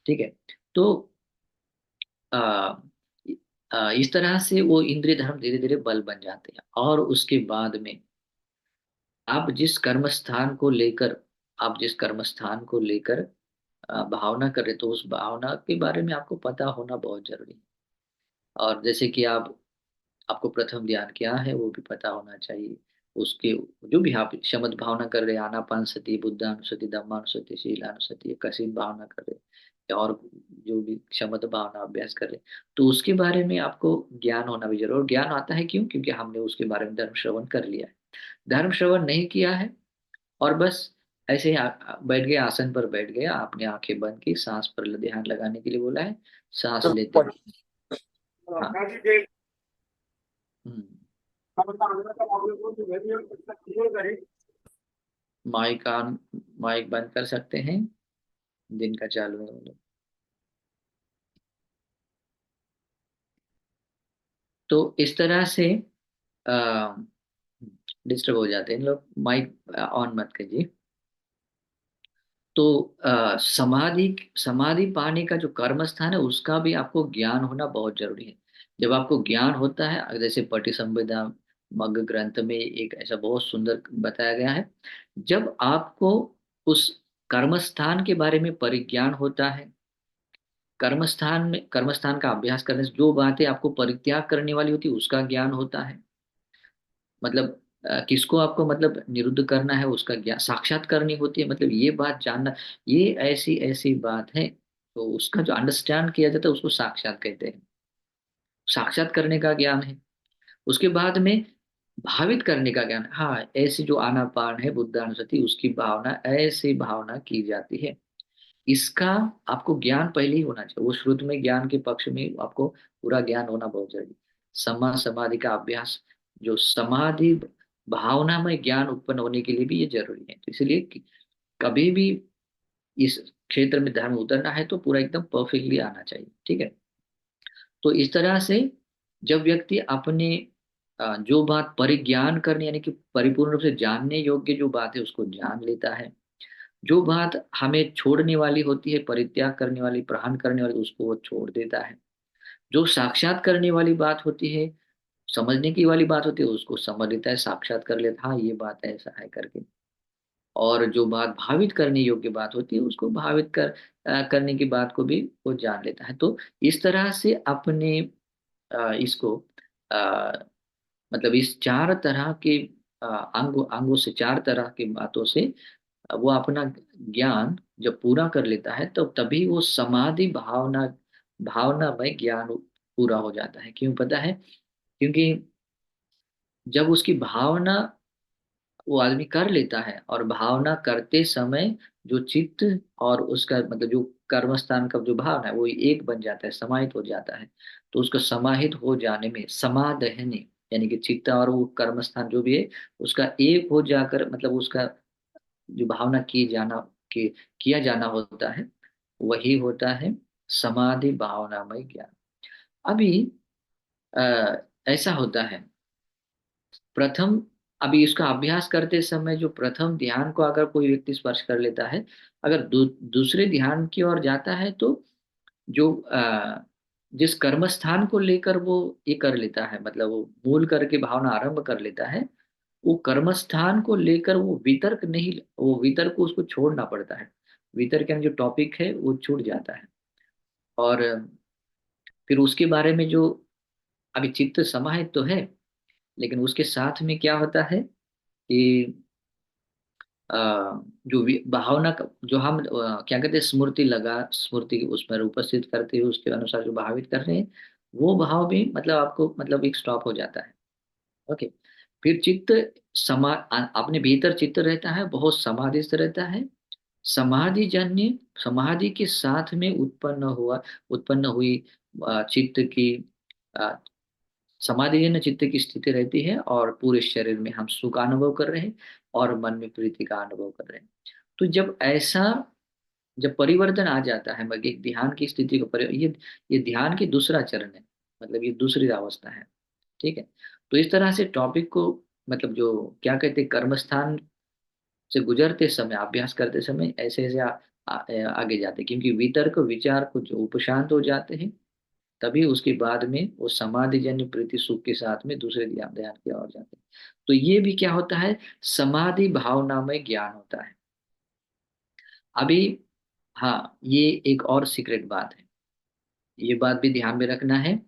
[SPEAKER 1] ठीक है। तो आ, इस तरह से वो इंद्रिय धर्म धीरे धीरे बल बन जाते हैं और उसके बाद में आप जिस कर्म स्थान को लेकर आप जिस कर्म स्थान को लेकर भावना कर रहे तो उस भावना के बारे में आपको पता होना बहुत जरूरी है। और जैसे कि आप आपको प्रथम ध्यान क्या है वो भी पता होना चाहिए। उसके जो भी आप शमत भावना कर रहे हैं, आनापानसति, बुद्धानुसति, धम्मानुसति, शीलानुसति, कशीन भावना कर रहे हैं या और जो भी शमत भावना अभ्यास कर रहे हैं, तो उसके बारे में आपको ज्ञान होना भी जरूर। और ज्ञान आता है क्यों? क्योंकि हमने उसके बारे में धर्म श्रवण कर लिया है। धर्म श्रवण नहीं किया है और बस ऐसे ही बैठ गए, आसन पर बैठ गया, आपने आंखें बंद की, सांस पर ध्यान लगाने के लिए बोला है, सांस लेते रहो। हाँ। हम्म। माइक ऑन, माइक बंद कर सकते हैं, दिन का चालू है वो लोग। तो इस तरह से डिस्टर्ब हो जाते हैं इन लोग, माइक ऑन मत कीजिए। तो समाधि समाधि पाने का जो कर्म स्थान है उसका भी आपको ज्ञान होना बहुत जरूरी है। जब आपको ज्ञान होता है, जैसे पटिसंभिदा मग्ग ग्रंथ में एक ऐसा बहुत सुंदर बताया गया है, जब आपको उस कर्म स्थान के बारे में परिज्ञान होता है, कर्म स्थान का अभ्यास करने से जो बातें आपको परित्याग करने वाली होती है उसका ज्ञान होता है। मतलब किसको आपको मतलब निरुद्ध करना है उसका ज्ञान, साक्षात करनी होती है, मतलब ये बात जानना, ये ऐसी ऐसी बात है, तो उसका जो अंडरस्टैंड किया जाता है उसको साक्षात कहते हैं। साक्षात करने का ज्ञान है। उसके बाद में भावित करने का ज्ञान, हाँ ऐसी जो आनापान है बुद्धानुसति उसकी भावना, ऐसी भावना की जाती है, इसका आपको ज्ञान पहले ही होना चाहिए। वो श्रुत में ज्ञान के पक्ष में आपको पूरा ज्ञान होना बहुत जरूरी। सम्मा समाधि का अभ्यास, जो समाधि भावना में ज्ञान उत्पन्न होने के लिए भी ये जरूरी है। तो इसलिए कभी भी इस क्षेत्र में धर्म उतरना है तो पूरा एकदम परफेक्टली आना चाहिए। ठीक है। तो इस तरह से जब व्यक्ति अपने जो बात परिज्ञान करने यानी कि परिपूर्ण रूप से जानने योग्य जो बात है उसको जान लेता है, जो बात हमें छोड़ने वाली होती है, परित्याग करने वाली, प्रहन करने वाली, उसको वो छोड़ देता है। जो साक्षात करने वाली बात होती है, समझने की वाली बात होती है, उसको समझ लेता है, साक्षात कर लेता है, हाँ ये बात ऐसा है करके। और जो बात भावित करने योग्य बात होती है उसको भावित करने की बात को भी वो जान लेता है। तो इस तरह से अपने इसको आ, मतलब इस चार तरह के अंगों अंगों से, चार तरह की बातों से वो अपना ज्ञान जब पूरा कर लेता है तो तभी वो समाधि भावना भावना में ज्ञान पूरा हो जाता है। क्यों पता है? क्योंकि जब उसकी भावना वो आदमी कर लेता है और भावना करते समय जो चित्त और उसका मतलब जो कर्म स्थान का जो भावना है वो एक बन जाता है, समाहित हो जाता है। तो उसको समाहित हो जाने में समादहने यानी कि चित्त और वो कर्म स्थान जो भी है उसका एक हो जाकर मतलब उसका जो भावना की जाना कि किया जाना होता है वही होता है समाधि भावनामय ज्ञान। अभी ऐसा होता है प्रथम, अभी इसका अभ्यास करते समय जो प्रथम ध्यान को अगर कोई व्यक्ति स्पर्श कर लेता है, अगर दूसरे ध्यान की ओर जाता है तो जो जिस कर्म स्थान को लेकर वो ये कर लेता है मतलब वो मूल करके भावना आरंभ कर लेता है, वो कर्म स्थान को लेकर वो वितर्क नहीं, वो वितर्क को उसको छोड़ना पड़ता है। वितर्क यानी जो टॉपिक है वो छूट जाता है। और फिर उसके बारे में जो अभी चित्त समाहित तो है, लेकिन उसके साथ में क्या होता है कि अ, जो भावना का जो हम क्या कहते हैं, स्मृति लगा, स्मृति उस पर उपस्थित करते हुए उसके अनुसार जो भावित कर रहे हैं, वो भाव भी मतलब आपको मतलब एक स्टॉप हो जाता है। ओके। फिर चित्त अपने भीतर चित्त रहता है, बहुत समाधिस्थ रहता है। समाधि जन्य, समाधि के साथ में उत्पन्न हुई चित्त की अ, समाधि जन्य चित्त की स्थिति रहती है, और पूरे शरीर में हम सुख का अनुभव कर रहे हैं और मन में प्रीति का अनुभव कर रहे हैं। तो जब परिवर्तन आ जाता है, मतलब एक ध्यान की स्थिति को ये ध्यान की दूसरा चरण है, मतलब ये दूसरी अवस्था है। ठीक है। तो इस तरह से टॉपिक को मतलब जो क्या कहते हैं, कर्मस्थान से गुजरते समय, अभ्यास करते समय ऐसे ऐसे आगे जाते हैं, क्योंकि वितर्क विचार को जो उपशांत हो जाते हैं, तभी उसके बाद में वो समाधि जन्य प्रीति सुख के साथ में दूसरे ध्यान ध्यान की ओर जाते हैं। तो ये भी क्या होता है, समाधि भावना में ज्ञान होता है। अभी हाँ, ये एक और सीक्रेट बात है, ये बात भी ध्यान में रखना है।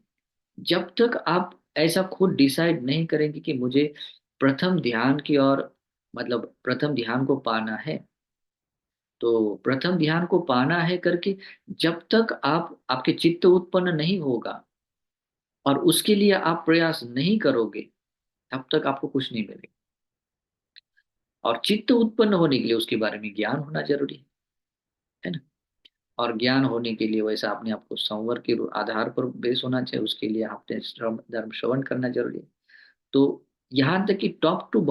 [SPEAKER 1] जब तक आप ऐसा खुद डिसाइड नहीं करेंगे कि मुझे प्रथम ध्यान की ओर, मतलब प्रथम ध्यान को पाना है, तो प्रथम ध्यान को पाना है करके जब तक आप आपके चित्त उत्पन्न नहीं होगा और उसके लिए आप प्रयास नहीं करोगे, तब तक आपको कुछ नहीं मिलेगा। और चित्त उत्पन्न होने के लिए उसके बारे में ज्ञान होना जरूरी है ना। और ज्ञान होने के लिए वैसा अपने आप को संवर के आधार पर बेस होना चाहिए, उसके लिए आपने धर्म श्रवण करना जरूरी है। तो यहाँ तक कि टॉप टू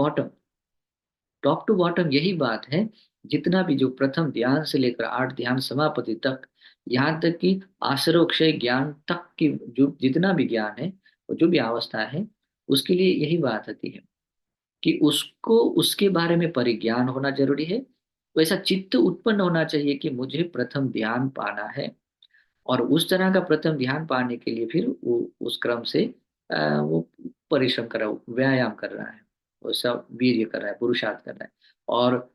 [SPEAKER 1] बॉटम यही बात है। जितना भी जो प्रथम ध्यान से लेकर 8 ध्यान समापति तक, यहाँ तक कि आश्रवक्षय ज्ञान तक की जो जितना भी ज्ञान है, और जो भी अवस्था है, उसके लिए यही बात आती है कि उसको उसके बारे में परिज्ञान होना जरूरी है। वैसा चित्त उत्पन्न होना चाहिए कि मुझे प्रथम ध्यान पाना है, और उस तरह का प्रथम ध्यान पाने के लिए फिर वो उस क्रम से वो परिश्रम कर रहा है, व्यायाम कर रहा है, वो सब वीर्य कर रहा है, पुरुषार्थ कर रहा है। और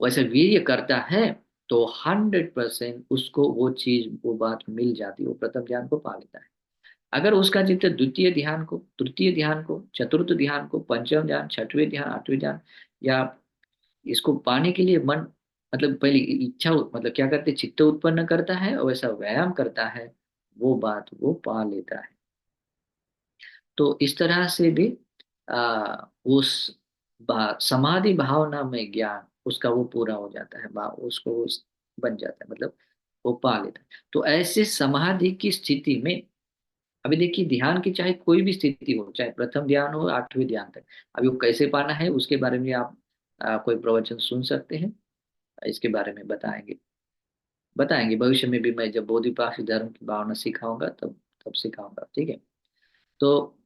[SPEAKER 1] वैसे वीर्य करता है तो 100% उसको वो चीज वो बात मिल जाती है, वो प्रथम ध्यान को पा लेता है। अगर उसका चित्त द्वितीय ध्यान को, तृतीय ध्यान को, चतुर्थ ध्यान को, पंचम ध्यान, छठवें ध्यान, आठवें ध्यान, या इसको पाने के लिए मन मतलब पहले इच्छा मतलब क्या करते, चित्त उत्पन्न करता है और वैसा व्यायाम करता है, वो बात वो पा लेता है। तो इस तरह से भी उस समाधि भावना में ज्ञान उसका वो पूरा हो जाता है, उसको बन जाता है, मतलब वो पा लेता है। तो ऐसे समाधि की स्थिति में, अभी देखिए ध्यान की चाहे कोई भी स्थिति हो, चाहे प्रथम ध्यान हो 8वें ध्यान तक, अभी वो कैसे पाना है उसके बारे में आप कोई प्रवचन सुन सकते हैं, इसके बारे में बताएंगे बताएंगे भविष्य में भी। मैं जब बोधिपाक्ष धर्म की भावना सिखाऊंगा तब तब सिखाऊंगा, ठीक है। तो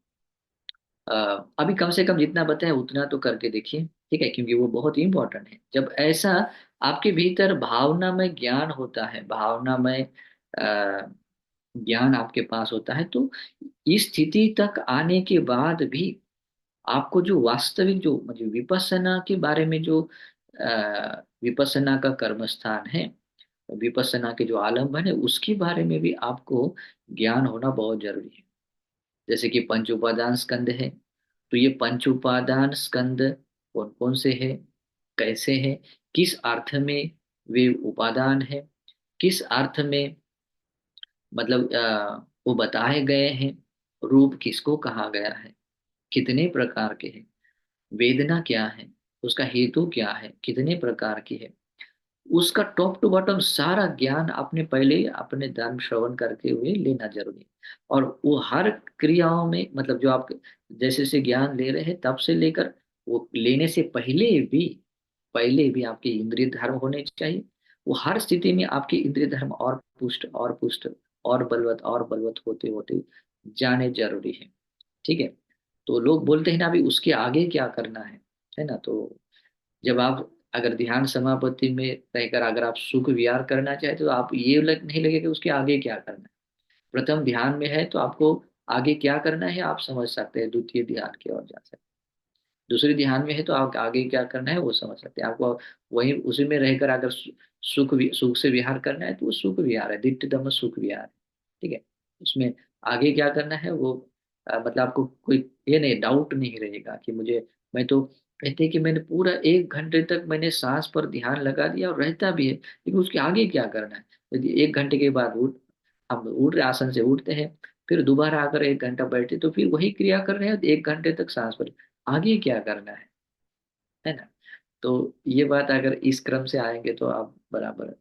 [SPEAKER 1] अभी कम से कम जितना बताया उतना तो करके देखिए, ठीक है, क्योंकि वो बहुत ही इंपॉर्टेंट है। जब ऐसा आपके भीतर भावना में ज्ञान होता है, भावना में ज्ञान आपके पास होता है, तो इस स्थिति तक आने के बाद भी आपको जो वास्तविक जो मतलब विपස්සना के बारे में जो विपස්සना का कर्म स्थान है, विपස්සना के जो आलम्बन है, उसके बारे में भी आपको ज्ञान होना बहुत जरूरी है। जैसे कि पंच उपादान स्कंद है, तो ये पंच उपादान स्कंद कौन कौन से है, कैसे है, किस अर्थ में वे उपादान है, किस अर्थ में मतलब वो बताए गए हैं, रूप किसको कहा गया है, कितने प्रकार के हैं, वेदना क्या है, उसका हेतु क्या है, कितने प्रकार की है, उसका टॉप टू बॉटम सारा ज्ञान आपने पहले ही अपने धर्म श्रवण करते हुए लेना जरूरी है। और वो हर क्रियाओं में मतलब जो आप जैसे से ज्ञान ले रहे हैं तब से लेकर वो लेने से पहले भी आपके इंद्रिय धर्म होने चाहिए। वो हर स्थिति में आपके इंद्रिय धर्म और पुष्ट और बलवत होते होते जाने जरूरी है, ठीक है। तो लोग बोलते हैं ना अभी उसके आगे क्या करना है ना। तो जब आप अगर ध्यान समापत्ति में रहकर अगर आप सुख विहार करना चाहते तो आप ये नहीं लगे कि उसके आगे क्या करना है। प्रथम ध्यान में है तो आपको आगे क्या करना है आप समझ सकते हैं, द्वितीय ध्यान की ओर जा सकते हैं। दूसरे ध्यान में है तो आप आगे क्या करना है वो समझ सकते हैं। आपको वही उसी में रहकर अगर सुख से विहार करना है तो वो सुख विहार है, दिट्ठ धम्म सुख विहार है, ठीक है। उसमें आगे क्या करना है वो मतलब आपको कोई ये नहीं डाउट नहीं रहेगा कि मुझे मैं तो कहते हैं कि मैंने पूरा 1 घंटे तक मैंने सांस पर ध्यान लगा दिया और रहता भी है, लेकिन उसके आगे क्या करना है? यदि 1 घंटे के बाद हम उठ रहे, आसन से उठते हैं, फिर दोबारा आकर 1 घंटा बैठे, तो फिर वही क्रिया कर रहे हैं 1 घंटे तक सांस पर, आगे क्या करना है ना? तो ये बात अगर इस क्रम से आएंगे तो आप बराबर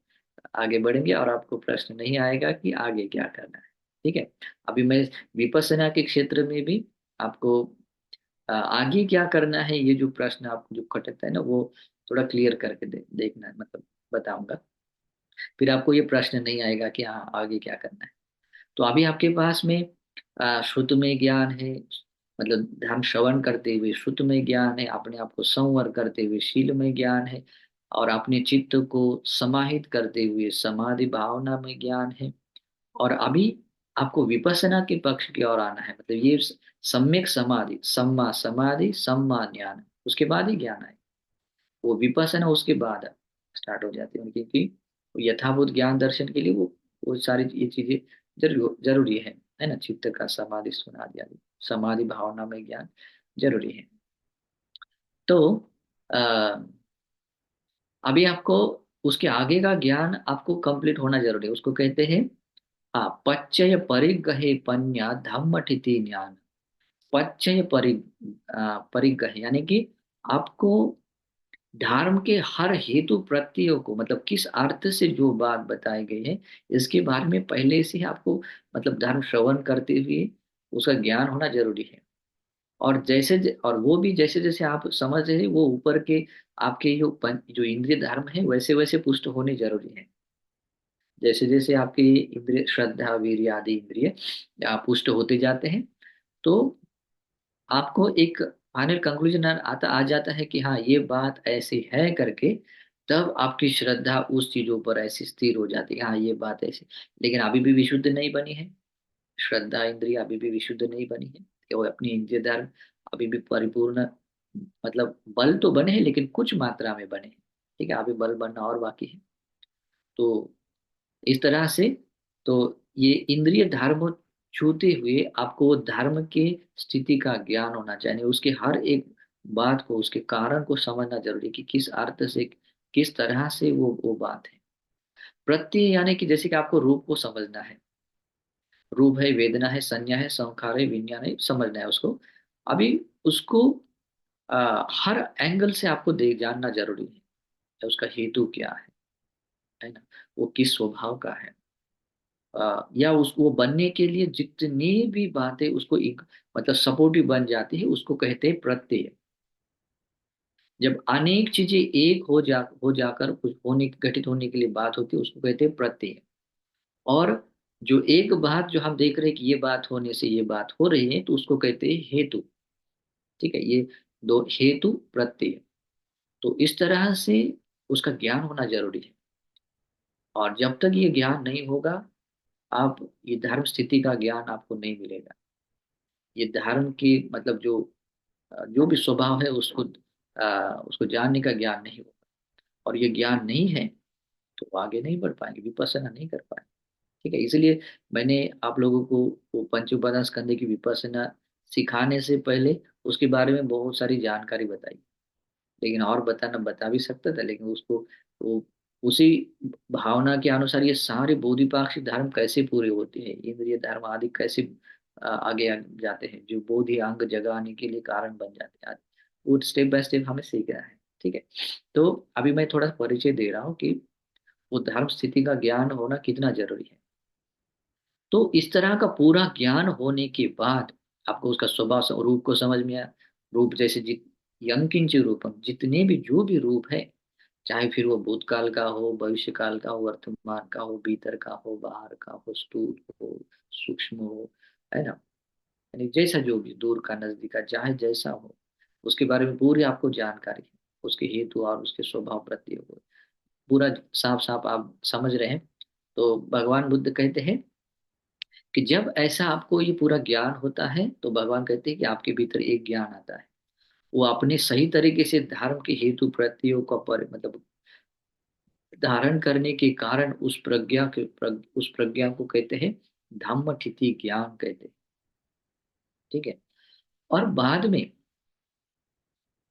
[SPEAKER 1] आगे बढ़ेंगे और आपको प्रश्न नहीं आएगा कि आगे क्या करना है। ठीक है। अभी मैं विपස්සना के क्षेत्र में भी आपको आगे क्या करना है, ये जो प्रश्न आप जो खटकता है ना, वो थोड़ा क्लियर करके देखना है, मतलब बताऊंगा। फिर आपको ये प्रश्न नहीं आएगा कि हाँ आगे क्या करना है। तो अभी आपके पास में श्रुत में ज्ञान है, मतलब ध्यान श्रवण करते हुए श्रुत में ज्ञान है, अपने आप को संवर करते हुए शील में ज्ञान है, और अपने चित्त को समाहित करते हुए समाधि भावना में ज्ञान है। और अभी आपको विपස්සना के पक्ष की ओर आना है, मतलब ये सम्यक समाधि, सम्मा समाधि सम्मा ज्ञान, उसके बाद ही ज्ञान आए। वो विपස්සना उसके बाद स्टार्ट हो जाती है, क्योंकि वो यथाभूत ज्ञान दर्शन के लिए वो सारी ये चीजें जरूरी है ना? चित्त का समाधि समाधि आदि, समाधि भावना में ज्ञान जरूरी है। तो आ, अभी आपको उसके आगे का ज्ञान आपको कंप्लीट होना जरूरी है, उसको कहते हैं पच्चय परिगहे पन्या धम्मठिति ज्ञान। पच्चय परिगह यानी कि आपको धर्म के हर हेतु प्रत्ययों को, मतलब किस अर्थ से जो बात बताई गई है, इसके बारे में पहले से ही आपको, मतलब धर्म श्रवण करते हुए उसका ज्ञान होना जरूरी है। और और वो भी जैसे जैसे आप समझ रहे हैं, वो ऊपर के आपके जो इंद्रिय धर्म है वैसे वैसे पुष्ट होने जरूरी है। जैसे जैसे आपकी इंद्रिय श्रद्धा वीर्य आदि इंद्रिय पुष्ट होते जाते हैं, तो आपको एक फाइनल कंक्लूजन आता आ जाता है कि हाँ ये बात ऐसी है करके, तब आपकी श्रद्धा उस चीजों पर ऐसी स्थिर हो जाती है, हाँ ये बात ऐसी। लेकिन अभी भी विशुद्ध नहीं बनी है, श्रद्धा इंद्रिय अभी भी विशुद्ध नहीं बनी है, कि वो अपनी इंद्रिय धर्म अभी भी परिपूर्ण, मतलब बल तो बने हैं लेकिन कुछ मात्रा में बने हैं। ठीक है, अभी बल बनना और बाकी है। तो इस तरह से, तो ये इंद्रिय धर्म छूते हुए आपको वो धर्म के स्थिति का ज्ञान होना चाहिए, उसके हर एक बात को, उसके कारण को समझना जरूरी है कि किस अर्थ से, किस तरह से वो बात है। प्रत्यय यानी कि जैसे कि आपको रूप को समझना है, रूप है, वेदना है, संज्ञा है, संखार है, विज्ञान है, समझना है उसको। अभी उसको हर एंगल से आपको देख जानना जरूरी है, उसका हेतु क्या है ना? वो किस स्वभाव का है, या उसको बनने के लिए जितनी भी बातें उसको एक, मतलब सपोर्टिव बन जाती है, उसको कहते हैं प्रत्यय। जब अनेक चीजें एक हो जाकर कुछ होने, घटित होने के लिए बात होती है, उसको कहते हैं प्रत्यय। और जो एक बात जो हम देख रहे हैं कि ये बात होने से ये बात हो रही है, तो उसको कहते हैं हेतु। ठीक है, ये दो हेतु प्रत्यय। तो इस तरह से उसका ज्ञान होना जरूरी है। और जब तक ये ज्ञान नहीं होगा, आप ये धर्म स्थिति का ज्ञान आपको नहीं मिलेगा। ये धर्म की, मतलब जो भी स्वभाव है उसको जानने का ज्ञान नहीं होगा। और ये ज्ञान नहीं है तो वो आगे नहीं बढ़ पाएंगे, विपස්සना नहीं कर पाएंगे। ठीक है, इसलिए मैंने आप लोगों को वो पंच उपादान स्कंद की विपස්සना सिखाने से पहले उसके बारे में बहुत सारी जानकारी बताई। लेकिन और बताना बता भी सकता था, लेकिन उसको वो उसी भावना के अनुसार ये सारे बोधिपाक्षिक धर्म कैसे पूरे होते हैं, इंद्रिय धर्म आदि कैसे आगे जाते हैं, जो बोधि अंग जगाने के लिए कारण बन जाते हैं आदि, वो स्टेप बाय स्टेप हमें सीखना है। ठीक है। तो अभी मैं थोड़ा परिचय दे रहा हूँ कि वो धर्म स्थिति का ज्ञान होना कितना जरूरी है। तो इस तरह का पूरा ज्ञान होने के बाद आपको उसका स्वभाव रूप को समझ में आया। रूप जैसे यंकिंच रूपम, जितने भी जो भी रूप है, चाहे फिर वो भूतकाल का हो, भविष्य काल का हो, वर्तमान का हो, भीतर का हो, बाहर का हो, स्थूल हो, सूक्ष्म हो, है ना? यानी जैसा जो भी, दूर का नजदीक का, चाहे जैसा हो, उसके बारे में पूरी आपको जानकारी है, उसके हेतु और उसके स्वभाव प्रत्यय को पूरा साफ साफ आप समझ रहे हैं। तो भगवान बुद्ध कहते हैं कि जब ऐसा आपको ये पूरा ज्ञान होता है, तो भगवान कहते हैं कि आपके भीतर एक ज्ञान आता है, वो अपने सही तरीके से धर्म के हेतु प्रत्ययों का मतलब धारण करने के कारण उस प्रज्ञा को कहते हैं धम्म ठिति ज्ञान कहते हैं। ठीक है। और बाद में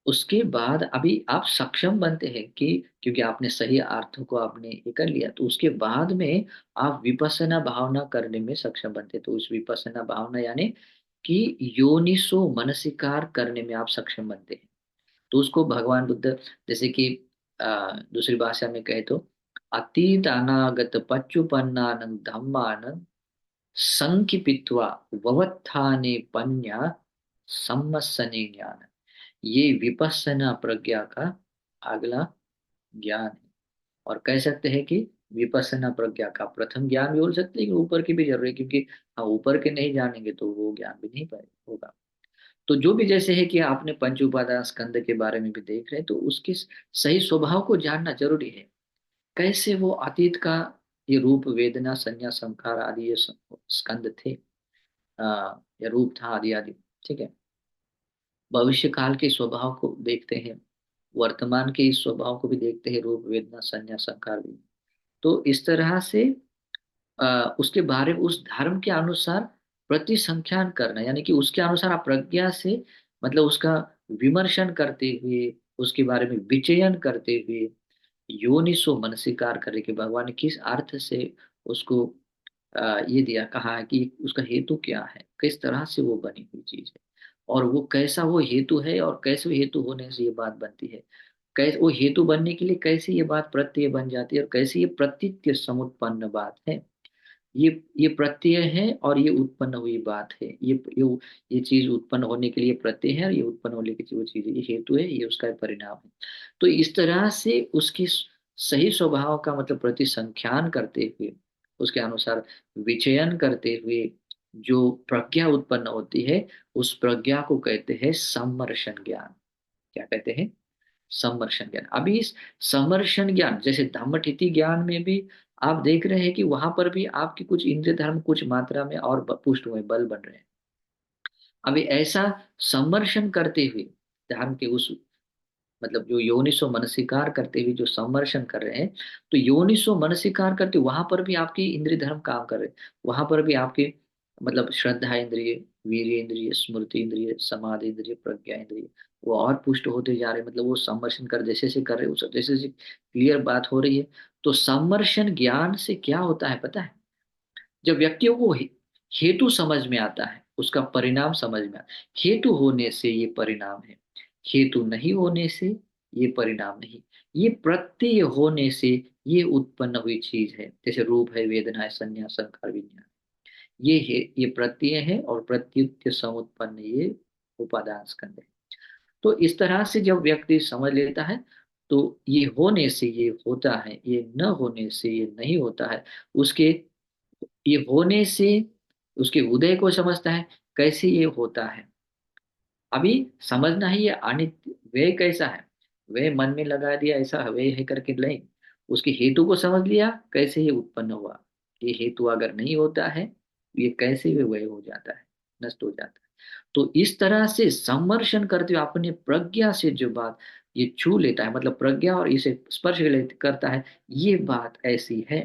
[SPEAKER 1] उसके बाद अभी आप सक्षम बनते हैं कि, क्योंकि आपने सही अर्थ को आपने ये कर लिया, तो उसके बाद में आप विपස්සना भावना करने में सक्षम बनते हैं। तो उस विपස්සना भावना यानी कि योनिसो मनसिकार करने में आप सक्षम बनते हैं। तो उसको भगवान बुद्ध, जैसे कि दूसरी भाषा में कहे तो, अतीत अनागत पच्चुपन्नानं धम्मानं संकिपित्वा ववत्थाने पन्या सम्मसने ज्ञान। ये विपස්සना प्रज्ञा का अगला ज्ञान है। और कह सकते हैं कि विपස්සना प्रज्ञा का प्रथम ज्ञान भी बोल सकते हैं कि ऊपर की भी जरूरी है, क्योंकि हाँ, ऊपर के नहीं जानेंगे तो वो ज्ञान भी नहीं पाए होगा। तो जो भी जैसे है कि आपने पंच उपादान स्कंद के बारे में भी देख रहे हैं, तो उसके सही स्वभाव को जानना जरूरी है। कैसे वो अतीत का ये रूप वेदना संज्ञा संखार आदि ये स्कंद थे, या रूप था आदि आदि। ठीक है। भविष्य काल के स्वभाव को देखते हैं, वर्तमान के इस स्वभाव को भी देखते हैं, रूप वेदना संज्ञा संखार भी। तो इस तरह से उसके बारे में उस धर्म के अनुसार प्रतिसंख्यान करना, यानी कि उसके अनुसार आप प्रज्ञा से, मतलब उसका विमर्शन करते हुए, उसके बारे में विचयन करते हुए, योनिसो मनसिकार करे कि भगवान ने किस अर्थ से उसको ये दिया, कहा है कि उसका हेतु क्या है, किस तरह से वो बनी हुई चीज है, और वो कैसा वो हेतु है, और कैसे वो हेतु होने से ये बात बनती है, कैसे वो हेतु बनने के लिए कैसे ये बात प्रत्यय बन जाती है, और कैसे ये प्रतीत्य समुत्पन्न बात है। ये प्रत्यय है और ये उत्पन्न हुई बात है। ये चीज उत्पन्न होने के लिए प्रत्यय है, और ये उत्पन्न होने के लिए वो चीज है, ये हेतु है, ये उसका परिणाम है। तो इस तरह से उसकी सही स्वभाव का मतलब प्रतिसंख्यान करते हुए, उसके अनुसार विचयन करते हुए जो प्रज्ञा उत्पन्न होती है, उस प्रज्ञा को कहते हैं सम्मर्शन ज्ञान। क्या कहते हैं? समर्शन ज्ञान। अभी इस समर्शन ज्ञान, जैसे धम्मठिति ज्ञान में भी आप देख रहे हैं कि वहां पर भी आपकी कुछ इंद्रिय धर्म कुछ मात्रा में और पुष्ट हुए, बल बन रहे हैं। अभी ऐसा समर्शन करते हुए धर्म के उस, मतलब जो योनिसो मनसिकार करते हुए जो समर्शन कर रहे हैं, तो योनिसो मनसिकार करते वहां पर भी आपकी इंद्रिय धर्म काम कर रहे हैं। वहां पर भी आपके, मतलब श्रद्धा इंद्रिय, वीर्य इंद्रिय, स्मृति इंद्रिय, समाधि इंद्रिय, प्रज्ञा इंद्रिय, वो और पुष्ट होते जा रहे हैं। मतलब वो समर्शन कर जैसे जैसे कर रहे हैं, जैसे जैसे क्लियर बात हो रही है। तो समर्शन ज्ञान से क्या होता है पता है? जब व्यक्तियों को हेतु समझ में आता है, उसका परिणाम समझ में आता है। हेतु होने से ये परिणाम है, हेतु नहीं होने से ये परिणाम नहीं। ये प्रत्यय होने से ये उत्पन्न हुई चीज है, जैसे रूप है, वेदना है, संज्ञा संकार विज्ञान। ये है, ये प्रत्यय है, और प्रत्युत्य समुत्पन्न ये उपादान स्कंध है। तो इस तरह से जब व्यक्ति समझ लेता है, तो ये होने से ये होता है, ये न होने से ये नहीं होता है। उसके ये होने से उसके उदय को समझता है, कैसे ये होता है। अभी समझना ही ये अनित्य वे कैसा है, वे मन में लगा दिया ऐसा वे है करके नहीं। उसके हेतु को समझ लिया, कैसे ये उत्पन्न हुआ। ये हेतु अगर नहीं होता है, ये कैसे वे हो जाता है, नष्ट हो जाता है। तो इस तरह से सम्मर्शन करते हुए अपने प्रज्ञा से जो बात ये छू लेता है, मतलब प्रज्ञा और इसे स्पर्श करता है, ये बात ऐसी है।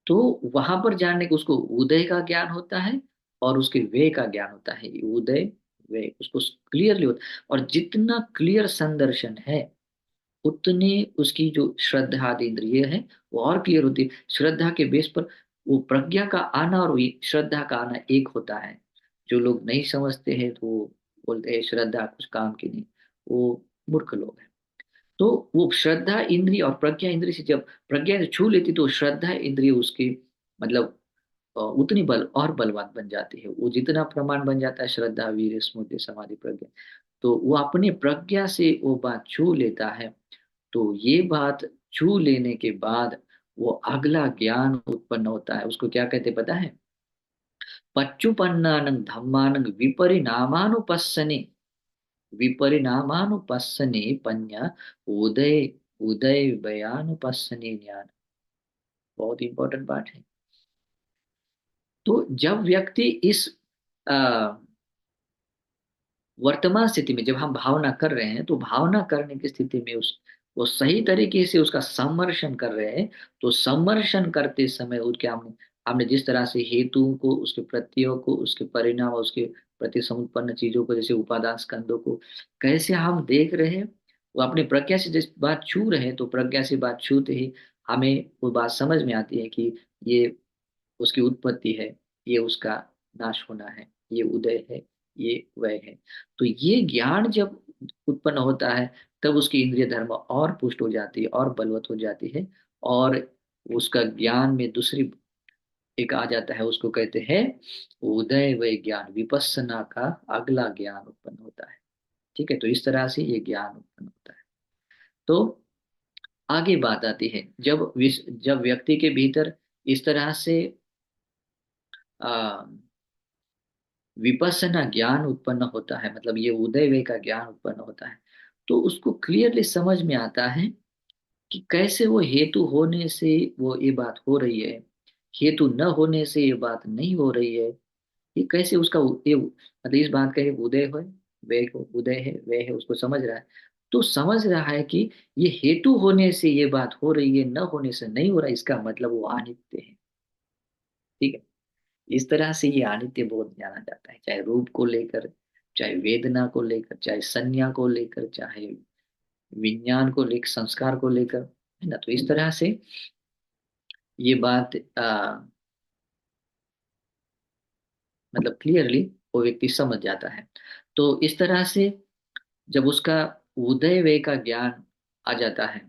[SPEAKER 1] तो वहां पर जानने को उसको उदय का ज्ञान होता है, और उसके वे का ज्ञान होता है। ये उदय वे उसको क्लियरली होता है। और जितना क्लियर संदर्शन है, उतने उसकी जो श्रद्धा आदि इंद्रिय है वो और क्लियर होती है। श्रद्धा के बेस पर वो प्रज्ञा का आना और वही श्रद्धा का आना एक होता है। जो लोग नहीं समझते हैं तो वो बोलते हैं श्रद्धा कुछ काम की नहीं, वो मूर्ख लोग हैं। तो वो श्रद्धा इंद्रिय और प्रज्ञा इंद्रिय से जब प्रज्ञा से छू लेती, तो श्रद्धा इंद्रिय उसकी, मतलब उतनी बल और बलवान बन जाती है। वो जितना प्रमाण बन जाता है, श्रद्धा वीर्य स्मृति समाधि प्रज्ञा, तो वो अपने प्रज्ञा से वो बात छू लेता है। तो ये बात छू लेने के बाद वो अगला ज्ञान उत्पन्न होता है, उसको क्या कहते हैं पता है? पच्चुपन्नानं धम्मानं विपरिणामानुपස්සने, विपरिणामानुपස්සने पन्या उदय उदय व्ययानुपස්සने ज्ञान। बहुत इंपॉर्टेंट बात है। तो जब व्यक्ति इस वर्तमान स्थिति में, जब हम भावना कर रहे हैं, तो भावना करने की स्थिति में उस वो सही तरीके से उसका सम्मर्शन कर रहे हैं। तो सम्मर्शन करते समय उसके हमने हमने जिस तरह से हेतुओं को, उसके प्रत्ययों को, उसके परिणाम और उसके प्रति समुत्पन्न चीजों को, जैसे उपादान स्कंदों को कैसे हम देख रहे हैं, वो अपनी प्रज्ञा से जिस बात छू रहे हैं, तो प्रज्ञा से बात छूते ही हमें वो बात समझ में आती है कि ये उसकी उत्पत्ति है, ये उसका नाश होना है, ये उदय है, ये वह है। तो ये ज्ञान जब उत्पन्न होता है, तब उसकी इंद्रिय धर्म और पुष्ट हो जाती है और बलवत हो जाती है। और उसका ज्ञान में दूसरी एक आ जाता है, उसको कहते हैं उदय व ज्ञान, विपස්සना का अगला ज्ञान उत्पन्न होता है। ठीक है, तो इस तरह से ये ज्ञान उत्पन्न होता है। तो आगे बात आती है, जब व्यक्ति के भीतर इस तरह से आ, विपස්සना ज्ञान उत्पन्न होता है, मतलब ये उदय वे का ज्ञान उत्पन्न होता है, तो उसको क्लियरली समझ में आता है कि कैसे वो हेतु होने से वो ये बात हो रही है, हेतु न होने से ये बात नहीं हो रही है। ये कैसे उसका ये मतलब इस बात का एक उदय है, वे उदय है, वे है, उसको समझ रहा है। तो समझ रहा है कि ये हेतु होने से ये बात हो रही है, न होने से नहीं हो रहा, इसका मतलब वो अनित्य है। ठीक है, इस तरह से ये अनित्य बोध जाना जाता है, चाहे रूप को लेकर, चाहे वेदना को लेकर, चाहे संज्ञा को लेकर, चाहे विज्ञान को लेकर, संस्कार को लेकर, है ना। तो इस तरह से ये बात मतलब क्लियरली वो व्यक्ति समझ जाता है। तो इस तरह से जब उसका उदय वे का ज्ञान आ जाता है,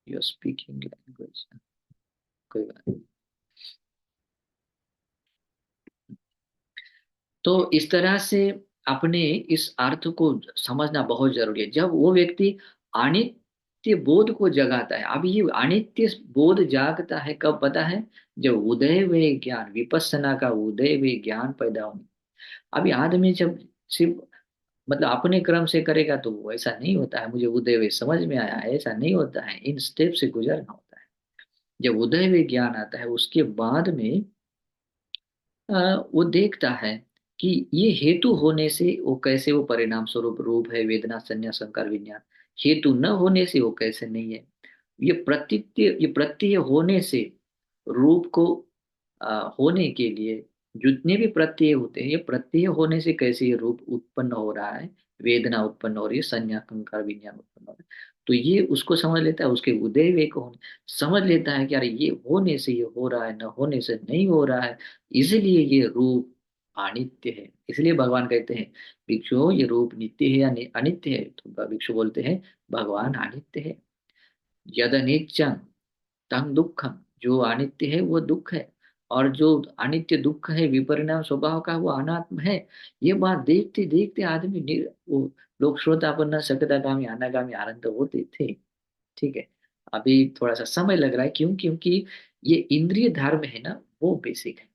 [SPEAKER 1] यू स्पीकिंग लैंग्वेज, कोई बात नहीं। तो इस तरह से अपने इस अर्थ को समझना बहुत जरूरी है। जब वो व्यक्ति अनित्य बोध को जगाता है, अब ये अनित्य बोध जागता है कब पता है, जब उदय वे ज्ञान, विपස්සना का उदय वे ज्ञान पैदा होने। अभी आदमी जब सिर्फ मतलब अपने क्रम से करेगा तो वो ऐसा नहीं होता है, मुझे उदय वे समझ में आया है, ऐसा नहीं होता है, इन स्टेप से गुजरना होता है। जब उदय वे ज्ञान आता है, उसके बाद में वो देखता है कि ये हेतु होने से वो कैसे, वो परिणाम स्वरूप रूप है, वेदना संज्ञा संकार विज्ञान। हेतु न होने से वो कैसे नहीं है। ये प्रत्यय होने से रूप को होने के लिए जितने भी प्रत्यय होते हैं, ये प्रत्यय होने से कैसे ये रूप उत्पन्न हो रहा है, वेदना उत्पन्न हो रही है, संज्ञा संकार विज्ञान उत्पन्न हो रहा है। तो ये उसको समझ लेता है, उसके उदय वे को समझ लेता है कि अरे ये होने से ये हो रहा है, न होने से नहीं हो रहा है, इसलिए ये रूप अनित्य है। इसलिए भगवान कहते हैं भिक्षु ये रूप नित्य है या अनित्य है, तो भिक्षु बोलते हैं भगवान अनित्य है। यद अनित्यं तंग दुखम, जो अनित्य है वो दुख है, और जो अनित्य दुख है विपरिणाम स्वभाव का वो अनात्म है। ये बात देखते देखते आदमी वो लोग श्रोतापन्न सकदागामी अनागामी आनंद होते थे। ठीक है, अभी थोड़ा सा समय लग रहा है, क्यों, क्योंकि ये इंद्रिय धर्म है ना, वो बेसिक है।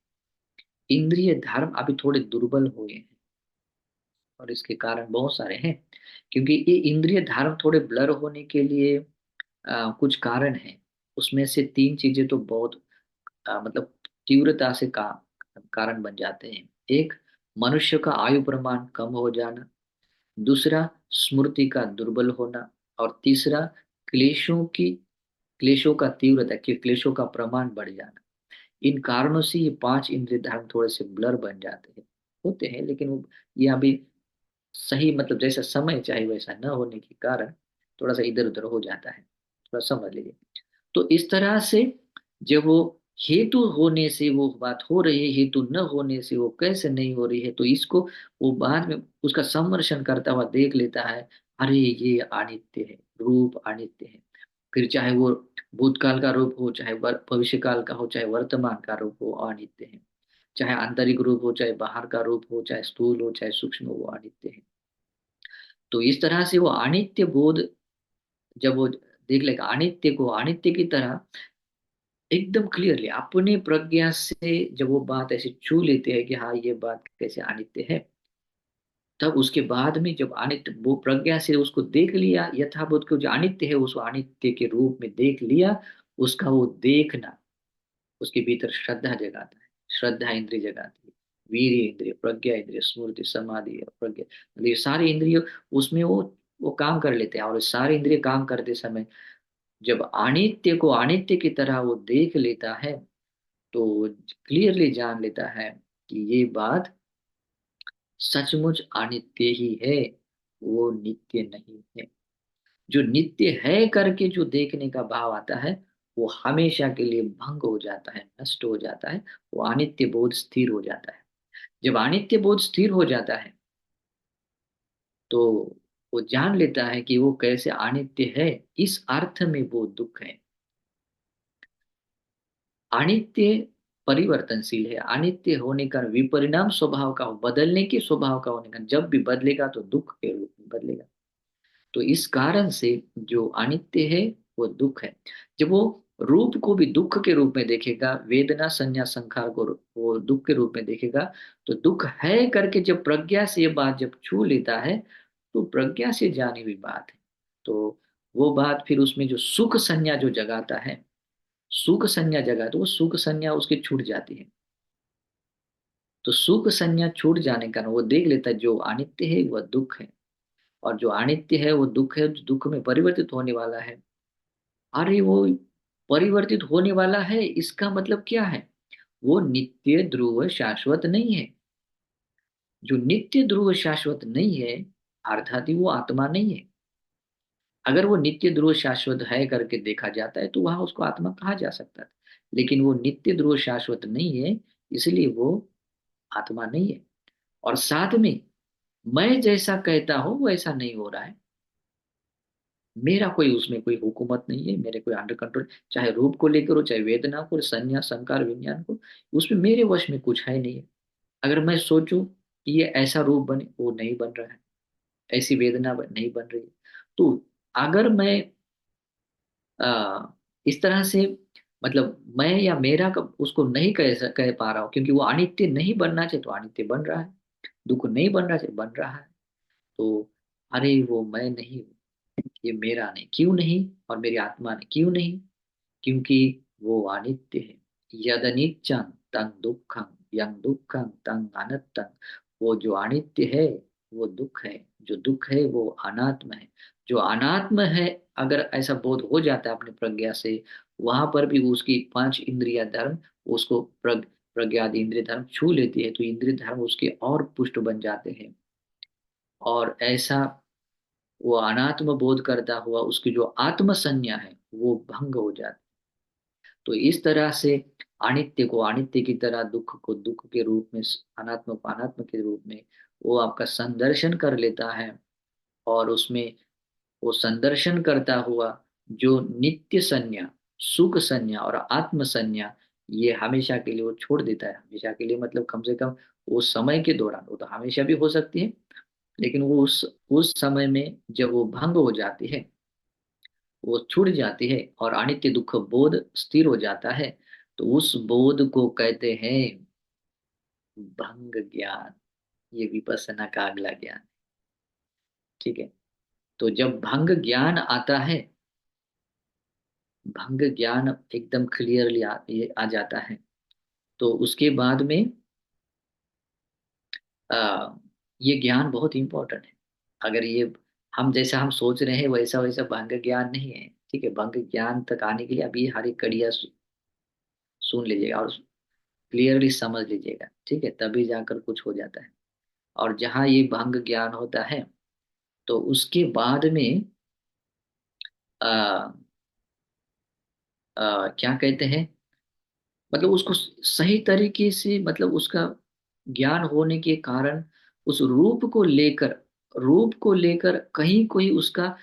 [SPEAKER 1] इंद्रिय धर्म अभी थोड़े दुर्बल हुए हैं, और इसके कारण बहुत सारे हैं। क्योंकि ये इंद्रिय धर्म थोड़े ब्लर होने के लिए कुछ कारण हैं। उसमें से तीन चीजें तो बहुत मतलब तीव्रता से कारण बन जाते हैं। एक, मनुष्य का आयु प्रमाण कम हो जाना। दूसरा, स्मृति का दुर्बल होना। और तीसरा, क्लेशों का तीव्रता के क्लेशों का प्रमाण बढ़ जाना। इन कारणों से ये पांच इंद्रिय धर्म थोड़े से ब्लर बन जाते हैं, होते हैं, लेकिन वो ये अभी सही मतलब जैसा समय चाहिए वैसा न होने के कारण थोड़ा सा इधर उधर हो जाता है, थोड़ा समझ लीजिए। तो इस तरह से जब वो हेतु होने से वो बात हो रही है, हेतु न होने से वो कैसे नहीं हो रही है, तो इसको वो बाद में उसका सम्मर्शन करता हुआ देख लेता है, अरे ये अनित्य है, रूप अनित्य है। फिर चाहे वो भूतकाल का रूप हो, चाहे भविष्य काल का हो, चाहे वर्तमान का रूप हो, अनित्य है। चाहे आंतरिक रूप हो, चाहे बाहर का रूप हो, चाहे स्थूल हो, चाहे सूक्ष्म हो, वो अनित्य है। तो इस तरह से वो अनित्य बोध जब वो देख लेगा, अनित्य को अनित्य की तरह एकदम क्लियरली अपने प्रज्ञा से जब वो बात ऐसे छू लेते हैं कि हाँ ये बात कैसे अनित्य है, तब उसके बाद में जब अनित्य वो प्रज्ञा से उसको देख लिया, यथाभूत को जो अनित्य है उसको अनित्य के रूप में देख लिया, उसका वो देखना उसके भीतर श्रद्धा जगाता है। श्रद्धा इंद्रिय जगाती है, वीर्य इंद्रिय, प्रज्ञा इंद्रिय, स्मृति, समाधि और प्रज्ञा, मतलब ये सारे इंद्रिय उसमें वो काम कर लेते हैं। और ये सारे इंद्रिय काम करते समय जब अनित्य को अनित्य की तरह वो देख लेता है, तो क्लियरली जान लेता है कि ये बात सचमुच अनित्य ही है, वो नित्य नहीं है। जो नित्य है करके जो देखने का भाव आता है, वो हमेशा के लिए भंग हो जाता है, नष्ट हो जाता है। वो अनित्य बोध स्थिर हो जाता है। जब अनित्य बोध स्थिर हो जाता है, तो वो जान लेता है कि वो कैसे अनित्य है। इस अर्थ में वो दुख है। अनित्य परिवर्तनशील है। अनित्य होने का विपरिणाम स्वभाव का, बदलने के स्वभाव का होने का, जब भी बदलेगा तो दुख के रूप में बदलेगा। तो इस कारण से जो अनित्य है वो दुख है। जब वो रूप को भी दुख के रूप में देखेगा, वेदना संज्ञा संखार को वो दुख के रूप में देखेगा, तो दुख है करके जब प्रज्ञा से ये बात जब छू लेता है, तो प्रज्ञा से जानी हुई बात है। तो वो बात फिर उसमें जो सुख संज्ञा जो जगाता है, सुख संज्ञा जगा, तो वो सुख संज्ञा उसकी छूट जाती है। तो सुख संज्ञा छूट जाने का वो देख लेता है जो अनित्य है वह दुख है, और जो अनित्य है वो दुख है, जो दुख में परिवर्तित होने वाला है। अरे वो परिवर्तित होने वाला है, इसका मतलब क्या है? वो नित्य ध्रुव शाश्वत नहीं है। जो नित्य ध्रुव शाश्वत नहीं है, अर्थात ही वो आत्मा नहीं है। अगर वो नित्य ध्रुव शाश्वत है करके देखा जाता है तो वहां उसको आत्मा कहा जा सकता है। लेकिन वो नित्य ध्रुव शाश्वत नहीं है, इसलिए वो आत्मा नहीं है। और साथ में मैं जैसा कहता हूं वैसा नहीं हो रहा है। मेरा कोई उसमें कोई हुकूमत नहीं है, मेरे कोई अंडर कंट्रोल, चाहे रूप को लेकर हो, चाहे वेदना को, संज्ञा संकार विज्ञान को, उसमें मेरे वश में कुछ है नहीं है। अगर मैं सोचूं कि ये ऐसा रूप बने, वो नहीं बन रहा है। ऐसी वेदना नहीं बन रही है। तो अगर मैं आ, इस तरह से, मतलब मैं या मेरा उसको नहीं कह पा रहा हूँ, क्योंकि वो अनित्य नहीं बनना चाहिए तो अनित्य बन रहा है, दुख नहीं बनना चाहिए बन रहा है। तो अरे वो मैं नहीं हूँ, ये मेरा नहीं, क्यों नहीं? और मेरी आत्मा ने क्यों नहीं? क्योंकि वो अनित्य है। यद अनित्यं तं दुःखं, यं दुःखं तं अनित्यं। वो जो अनित्य है वो दुख है, जो दुख है वो अनात्म है। जो अनात्म है, अगर ऐसा बोध हो जाता है अपनी प्रज्ञा से, वहां पर भी उसकी पांच इंद्रिय धर्म उसको प्रज्ञादि इंद्रिय धर्म छू लेती है, तो इंद्रिय धर्म उसके और पुष्ट बन जाते हैं। और ऐसा वो अनात्म बोध करता हुआ उसकी जो आत्म संज्ञा है वो भंग हो जाती। तो इस तरह से अनित्य को अनित्य की तरह, दुख को दुख के रूप में, अनात्म को अनात्म के रूप में वो आपका संदर्शन कर लेता है। और उसमें वो संदर्शन करता हुआ जो नित्य संज्ञा, सुख संज्ञा और आत्म संज्ञा, ये हमेशा के लिए वो छोड़ देता है। हमेशा के लिए मतलब कम से कम वो समय के दौरान, वो तो हमेशा भी हो सकती है, लेकिन वो उस समय में जब वो भंग हो जाती है, वो छूट जाती है और अनित्य दुख बोध स्थिर हो जाता है, तो उस बोध को कहते हैं भंग ज्ञान। ये विपස්සना का अगला ज्ञान। ठीक है। तो जब भंग ज्ञान आता है, भंग ज्ञान एकदम क्लियरली ये आ जाता है, तो उसके बाद में आ, ये ज्ञान बहुत इंपॉर्टेंट है। अगर ये हम जैसा हम सोच रहे हैं वैसा वैसा भंग ज्ञान नहीं है। ठीक है, भंग ज्ञान तक आने के लिए अभी हरी कड़िया सुन लीजिएगा और क्लियरली समझ लीजिएगा। ठीक है, तभी जाकर कुछ हो जाता है। और जहाँ ये भंग ज्ञान होता है, तो उसके बाद में आ, क्या कहते हैं, मतलब उसको सही तरीके से, मतलब उसका ज्ञान होने के कारण उस रूप को लेकर कहीं कोई उसका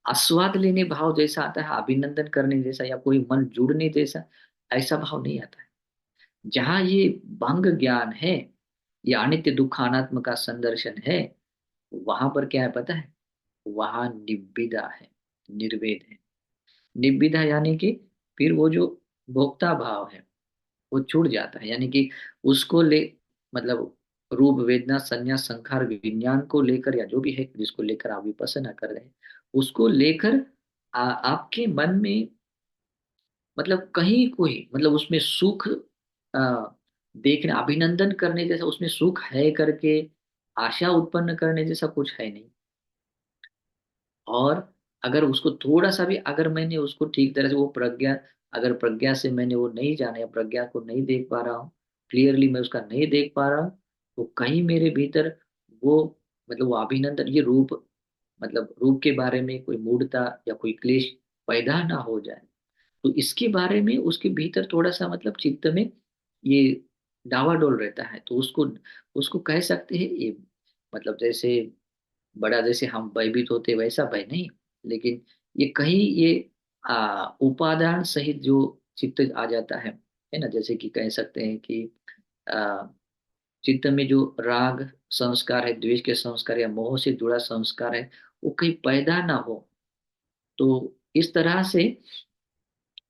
[SPEAKER 1] आस्वाद लेने भाव जैसा आता है, अभिनंदन करने जैसा, या कोई मन जुड़ने जैसा, ऐसा भाव नहीं आता है। जहाँ ये भंग ज्ञान है, ये अनित्य दुख अनात्म का संदर्शन है, वहां पर क्या है पता है? वहां निब्बिदा है, निर्वेद है। निब्बिदा यानी कि फिर वो जो भोक्ता भाव है वो छूट जाता है। यानी कि उसको ले, मतलब रूप वेदना संज्ञा संखार विज्ञान को लेकर, या जो भी है जिसको लेकर आप विपස්සना कर रहे हैं, उसको लेकर आपके मन में, मतलब कहीं कोई, मतलब उसमें सुख आ, देखने, अभिनंदन करने जैसा उसमें सुख है करके आशा उत्पन्न करने जैसा कुछ है नहीं। और अगर उसको थोड़ा सा भी, अगर मैंने उसको ठीक तरह से वो प्रज्ञा अगर प्रज्ञा से मैंने वो नहीं जाना या प्रज्ञा को नहीं देख पा रहा हूँ, क्लियरली मैं उसका नहीं देख पा रहा हूँ, तो कहीं मेरे भीतर वो मतलब वो अभिनंदन, ये रूप, मतलब रूप के बारे में कोई मूढ़ता या कोई क्लेश पैदा ना हो जाए। तो इसके बारे में उसके भीतर थोड़ा सा मतलब चित्त में ये डावाडोल रहता है। तो उसको उसको कह सकते हैं ये, मतलब जैसे बड़ा जैसे हम भयभीत होते वैसा भय नहीं, लेकिन ये कहीं ये उपादान सहित जो चित्त आ जाता है ना, जैसे कि कह सकते हैं कि आ, चित्त में जो राग संस्कार है, द्वेष के संस्कार या मोह से जुड़ा संस्कार है, वो कहीं पैदा ना हो। तो इस तरह से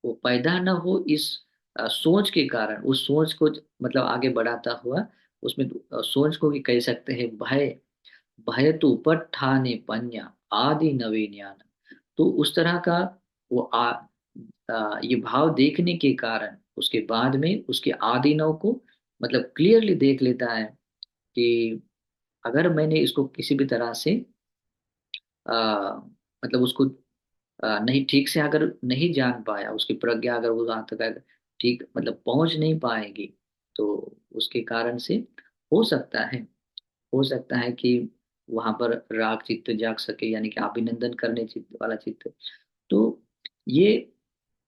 [SPEAKER 1] वो पैदा न हो, इस सोच के कारण, उस सोच को मतलब आगे बढ़ाता हुआ, उसमें सोच को भी कह सकते हैं भय। भय तो उपठाने पन्या आदि नवे ज्ञान। तो उस तरह का वो ये भाव देखने के कारण उसके बाद में उसके आदि नव को मतलब क्लियरली देख लेता है कि अगर मैंने इसको किसी भी तरह से मतलब उसको नहीं ठीक से अगर नहीं जान पाया, उसकी प्रज्ञा अगर वो वहां तक अगर ठीक मतलब पहुंच नहीं पाएगी, तो उसके कारण से हो सकता है, हो सकता है कि वहां पर राग चित्त जाग सके, यानी कि अभिनंदन करने चित्त वाला चित्त। तो ये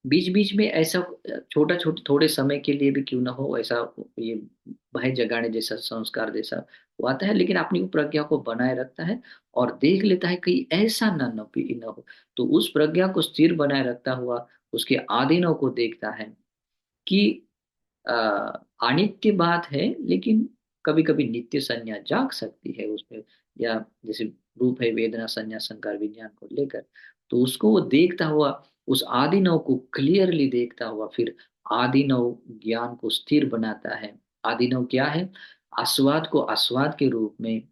[SPEAKER 1] बीच बीच में ऐसा छोटा छोटा थोड़े समय के लिए भी क्यों ना हो ऐसा, ये भय जगाने जैसा संस्कार जैसा वो आता है, लेकिन अपनी प्रज्ञा को बनाए रखता है और देख लेता है कहीं ऐसा न हो। तो उस प्रज्ञा को स्थिर बनाए रखता हुआ उसके आधीनों को देखता है कि अ, अनित्य बात है, लेकिन कभी कभी नित्य संज्ञा जाग सकती है उसमें, या जैसे रूप है वेदना संज्ञा संकार विज्ञान को लेकर। तो उसको वो देखता हुआ, उस आदिनव को क्लियरली देखता हुआ, फिर आदिनव ज्ञान को स्थिर बनाता है। आदिनव क्या है? आस्वाद को आस्वाद के रूप में,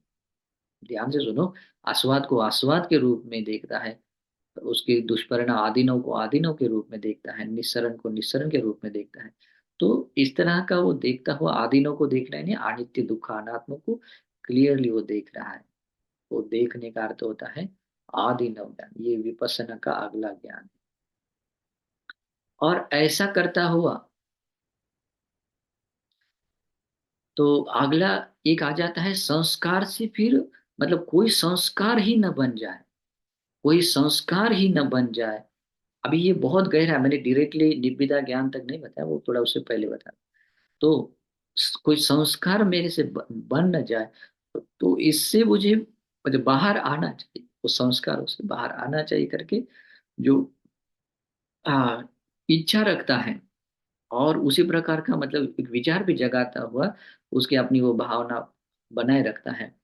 [SPEAKER 1] ध्यान से सुनो, आस्वाद को आस्वाद के रूप में देखता है, उसके दुष्परिणाम आदिनव को आदिनव के रूप में देखता है, निस्सरण को निस्सरण के रूप में देखता है। तो इस तरह का वो देखता हुआ आदिनव को देख रहा है, नहीं अनित्य दुख अनात्म को क्लियरली वो देख रहा है। वो देखने का अर्थ होता है आदिनव ज्ञान, ये विपස්සना का अगला ज्ञान है। और ऐसा करता हुआ तो अगला एक आ जाता है संस्कार से, फिर मतलब कोई संस्कार ही न बन जाए, कोई संस्कार ही न बन जाए। अभी ये बहुत गहरा है, मैंने डायरेक्टली निब्बिदा ज्ञान तक नहीं बताया, वो थोड़ा उससे पहले बताया। तो कोई संस्कार मेरे से बन न जाए, तो इससे मुझे मतलब बाहर आना चाहिए, उस संस्कारों से बाहर आना चाहिए करके जो आ, इच्छा रखता है, और उसी प्रकार का मतलब एक विचार भी जगाता हुआ उसके अपनी वो भावना बनाए रखता है,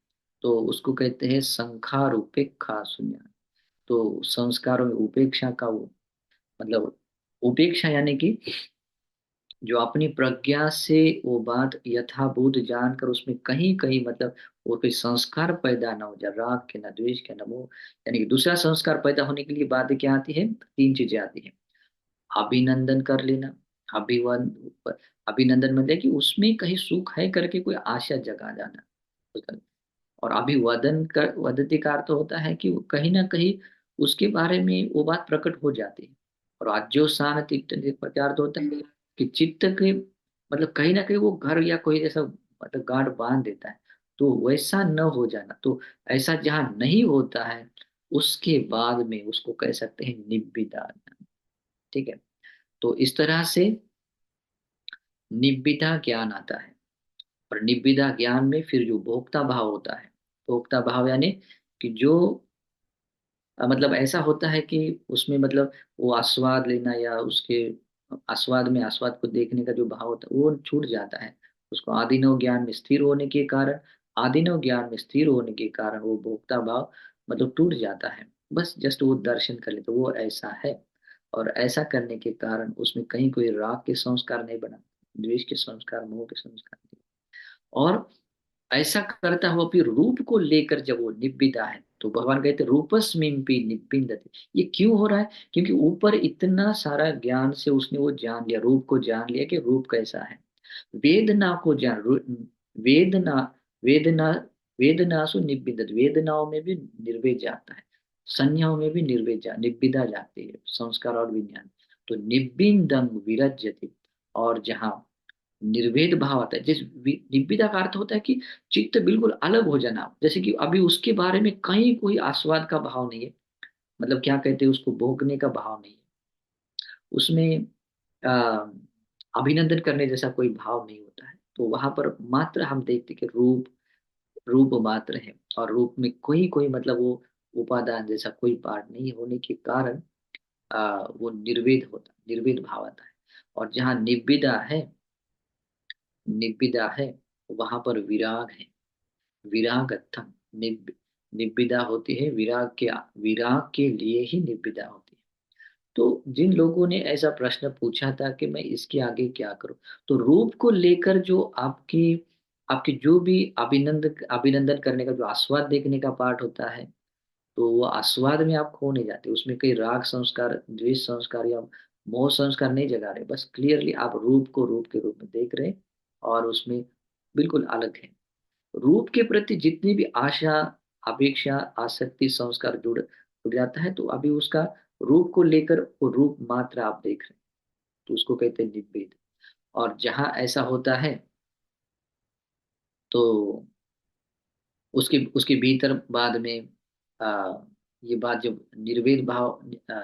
[SPEAKER 1] तो उसको कहते हैं संखार उपेक्षा शून्य। तो संस्कारों में उपेक्षा का वो मतलब उपेक्षा, यानी कि जो अपनी प्रज्ञा से वो बात यथाभूत जानकर उसमें कहीं कहीं मतलब वो कोई संस्कार पैदा ना हो जाए, राग के ना द्वेष के ना मोह। यानी कि दूसरा संस्कार पैदा होने के लिए बात क्या आती है? तीन चीजें आती है। अभिनंदन कर लेना, अभिवन अभिनंदन मतलब कि उसमें कहीं सुख है करके कोई आशा जगा जाना। और अभिवादन का वदति का अर्थ होता है कि वो कहीं ना कहीं उसके बारे में वो बात प्रकट हो जाती है। और आज्योसान का अर्थ होता है कि चित्त के मतलब कहीं ना कहीं वो घर या कोई ऐसा मतलब गांठ बांध देता है। तो वैसा न हो जाना, तो ऐसा जहाँ नहीं होता है उसके बाद में उसको कह सकते हैं निब्बिदा। ठीक है। तो इस तरह से निब्बिदा ज्ञान आता है। और निब्बिदा ज्ञान में फिर जो भोक्ता भाव होता है, भोक्ता भाव यानी कि जो मतलब ऐसा होता है कि उसमें मतलब वो आस्वाद लेना या उसके आस्वाद में आस्वाद को देखने का जो भाव होता है वो छूट जाता है। उसको आदिनव ज्ञान में स्थिर होने के कारण, आदिनव ज्ञान में स्थिर होने के कारण वो भोक्ता भाव मतलब टूट जाता है। बस जस्ट वो दर्शन कर ले तो वो ऐसा है। और ऐसा करने के कारण उसमें कहीं कोई राग के संस्कार नहीं बना, द्वेष के संस्कार, मोह के संस्कार नहीं। और ऐसा करता हुआ फिर रूप को लेकर जब वो निब्बिदा है, तो भगवान कहते रूपस्मिंपि निब्बिंदति। ये क्यों हो रहा है? क्योंकि ऊपर इतना सारा ज्ञान से उसने वो जान लिया, रूप को जान लिया कि रूप कैसा है। वेदना को जान वेदना वेदना वेदनासु निब्बिदत, वेदनाओं में भी निर्वेद जाता है, संज्ञाओं में भी निर्वेद जा निब्बिदा जाती है, संस्कार और विज्ञान। तो निब्बिंदं विरज्यते, और जहाँ निर्वेद भाव आता है, जैसे निब्बिदा का अर्थ होता है कि चित्त बिल्कुल अलग हो जाना, जैसे कि अभी उसके बारे में कहीं कोई आस्वाद का भाव नहीं है, मतलब क्या कहते हैं उसको, भोगने का भाव नहीं है उसमें, आ, अभिनंदन करने जैसा कोई भाव नहीं होता है। तो वहां पर मात्र हम देखते कि रूप, रूप मात्र है, और रूप में कोई कोई मतलब वो उपादान जैसा कोई पार्ट नहीं होने के कारण वो निर्वेद भाव आता है। और जहाँ निब्बिदा है, निब्बिदा है, वहां पर विराग है, विरागत्थम, निब्बिदा होती है विराग के, विराग के लिए ही निब्बिदा होती है। तो जिन लोगों ने ऐसा प्रश्न पूछा था कि मैं इसके आगे क्या करूं, तो रूप को लेकर जो आपकी आपकी जो भी अभिनंदन अभिनंदन करने का जो आस्वाद देखने का पार्ट होता है, तो वो आस्वाद में आप खो नहीं जाते, उसमें कई राग संस्कार, द्वेष संस्कार या मोह संस्कार नहीं जगा रहे, बस क्लियरली आप रूप को रूप के रूप में देख रहे हैं, और उसमें बिल्कुल अलग है। रूप के प्रति जितनी भी आशा, अपेक्षा, आसक्ति, संस्कार जुड़ जाता है, तो अभी उसका रूप को लेकर वो रूप मात्र आप देख रहे हैं, तो उसको कहते हैं निब्बेद। और जहां ऐसा होता है, तो उसके उसके भीतर बाद में आ, ये बात जब निर्वेद भाव, आ,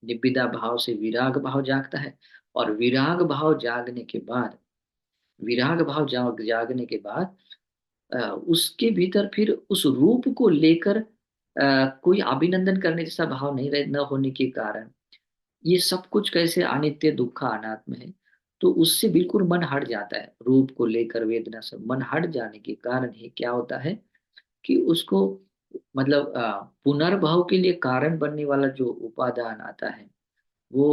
[SPEAKER 1] निब्बिदा भाव से विराग भाव जागता है, और विराग भाव जागने के बाद, विराग भाव जागने के बाद उसके भीतर फिर उस रूप को लेकर कोई अभिनंदन करने जैसा भाव नहीं रह न होने के कारण, ये सब कुछ कैसे अनित्य दुख अनात्म है, तो उससे बिल्कुल मन हट जाता है, रूप को लेकर वेदना से मन हट जाने के कारण ही क्या होता है कि उसको मतलब पुनर्भव के लिए कारण बनने वाला जो उपादान आता है, वो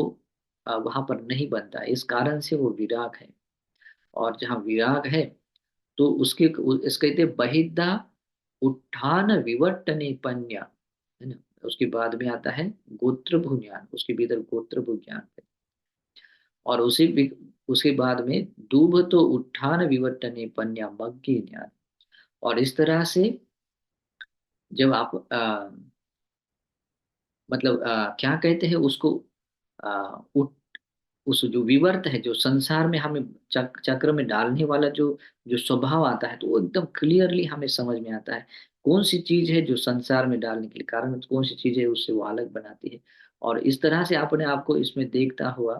[SPEAKER 1] वहां पर नहीं बनता है, इस कारण से वो विराग है। और जहाँ विराग है, तो उसके इसके कहते हैं बहिद्धा उत्थान विवर्तने पन्या, है ना। उसके बाद में आता है गोत्र भूज्ञान, उसके भीतर गोत्र भूज्ञान है। और उसके बाद में दूभ तो उत्थान विवर्तने पन्या मग्गे ज्ञान। और इस तरह से जब आप मतलब क्या कहते हैं उसको, उठ, उस जो विवर्त है, जो संसार में हमें चक्र में डालने वाला जो स्वभाव आता है, तो वो एकदम क्लियरली हमें समझ में आता है कौन सी चीज है जो संसार में डालने के लिए कारण, कौन सी चीज है उससे वो अलग बनाती है। और इस तरह से अपने आप को इसमें देखता हुआ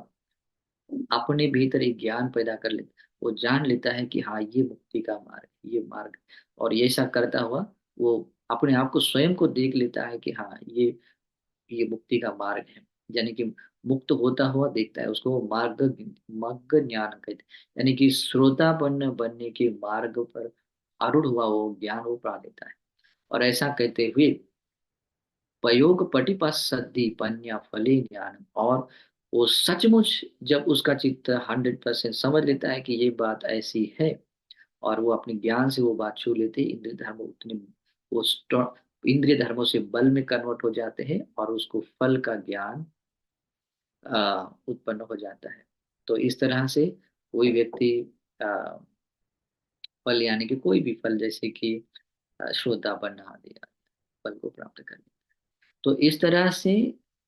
[SPEAKER 1] अपने भीतर एक ज्ञान पैदा कर लेता, वो जान लेता है कि हाँ ये मुक्ति का मार्ग, ये मार्ग। और ये ऐसा करता हुआ वो अपने आप को स्वयं को देख लेता है कि हाँ ये मुक्ति का मार्ग है, यानी कि मुक्त होता हुआ देखता है उसको, वो मार्ग मग्न ज्ञान कहते हैं, यानी कि श्रोतापन्न बनने के मार्ग पर आरूढ़ हुआ वो ज्ञान वो पा लेता है। और ऐसा कहते हुए पयोग पटिपස්සद्धि पन्या फले ज्ञान, और वो सचमुच जब उसका चित्त 100% समझ लेता है कि ये बात ऐसी है, और वो अपने ज्ञान से वो बात छू लेते हैं, इंद्रिय धर्म उतने वो इंद्रिय धर्मों से बल में कन्वर्ट हो जाते हैं, और उसको फल का ज्ञान उत्पन्न हो जाता है। तो इस तरह से कोई व्यक्ति अ, फल यानी कि कोई भी फल, जैसे कि श्रोतापन्न आदि फल को प्राप्त करने, तो इस तरह से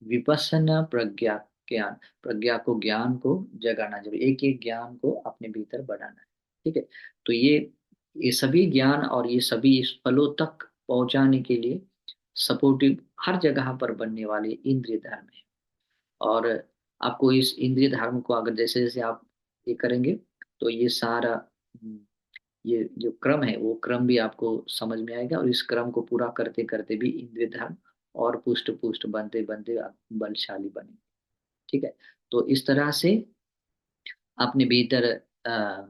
[SPEAKER 1] विपස්සना प्रज्ञा, ज्ञान, प्रज्ञा को, ज्ञान को जगाना जरूरी, एक एक ज्ञान को अपने भीतर बढ़ाना है। ठीक है। तो ये सभी ज्ञान और ये सभी इस फलों तक पहुंचाने के लिए सपोर्टिव हर जगह पर बनने वाले इंद्रिय धर्म है। और आपको इस इंद्रिय धर्म को अगर जैसे जैसे आप ये करेंगे, तो ये सारा ये जो क्रम है वो क्रम भी आपको समझ में आएगा, और इस क्रम को पूरा करते करते भी इंद्रिय धर्म और पुष्ट पुष्ट बनते बनते आप बलशाली बने। ठीक है। तो इस तरह से अपने भीतर अ,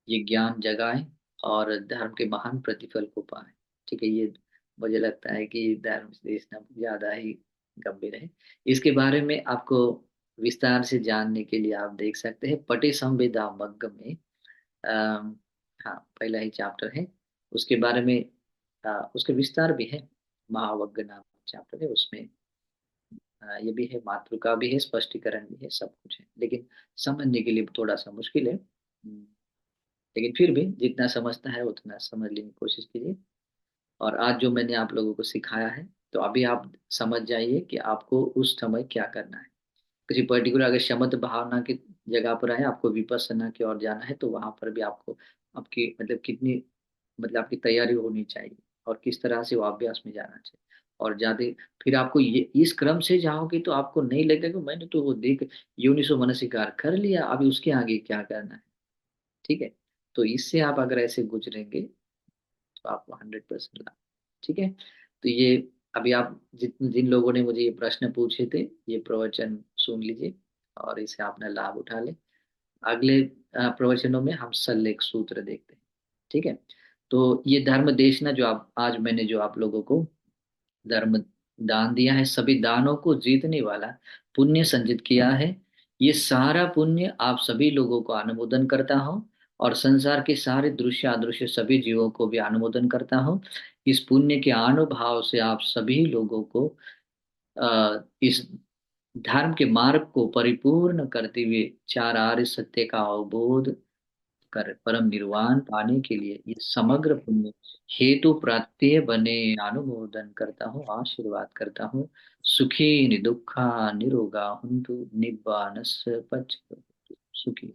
[SPEAKER 1] ये ज्ञान जगाएं और धर्म के महान प्रतिफल को पाएं। ठीक है। ये मुझे लगता है कि धर्म से इसना ज्यादा ही गंभीर है। इसके बारे में आपको विस्तार से जानने के लिए आप देख सकते हैं पटे संवेदा मग्ग में, अम, हाँ पहला ही चैप्टर है, उसके बारे में उसके विस्तार भी है, महावग्ग नाम चैप्टर है उसमें। ये भी है, मातृका भी है, स्पष्टीकरण भी है, सब कुछ है, लेकिन समझने के लिए थोड़ा सा मुश्किल है। लेकिन फिर भी जितना समझता है उतना समझ लेने की कोशिश कीजिए। और आज जो मैंने आप लोगों को सिखाया है, तो अभी आप समझ जाइए कि आपको उस समय क्या करना है। किसी पर्टिकुलर अगर शमत भावना की जगह पर है, आपको विपස්සना की ओर जाना है, तो वहां पर भी आपको आपकी मतलब कितनी मतलब आपकी तैयारी होनी चाहिए और किस तरह से वो अभ्यास में जाना चाहिए। और ज्यादा फिर आपको ये इस क्रम से जाओगे तो आपको नहीं लगेगा कि मैंने तो वो देख योनिसो मनसिकार कर लिया, अभी उसके आगे क्या करना है। ठीक है। तो इससे आप अगर ऐसे गुजरेंगे तो आपको 100% लाभ। ठीक है। तो ये अभी आप जिन जिन लोगों ने मुझे ये प्रश्न पूछे थे, ये प्रवचन सुन लीजिए और इसे अपना लाभ उठा ले। अगले प्रवचनों में हम सल्लेख सूत्र देखते हैं। ठीक है। तो ये धर्म देशना जो आप आज मैंने जो आप लोगों को धर्म दान दिया है, सभी दानों को जीतने वाला पुण्य संचित किया है। ये सारा पुण्य आप सभी लोगों को अनुमोदन करता हूँ और संसार के सारे दृश्य अदृश्य सभी जीवों को भी अनुमोदन करता हूँ। इस पुण्य के अनुभाव से आप सभी लोगों को इस धर्म के मार्ग को परिपूर्ण करते हुए चार आर्य सत्य का अवबोध कर परम निर्वाण पाने के लिए ये समग्र पुण्य हेतु प्रत्यय बने। अनुमोदन करता हूँ, आशीर्वाद करता हूँ। सुखी निदुखा निरोगा हुंतु निब्बानस्य पच सुखी।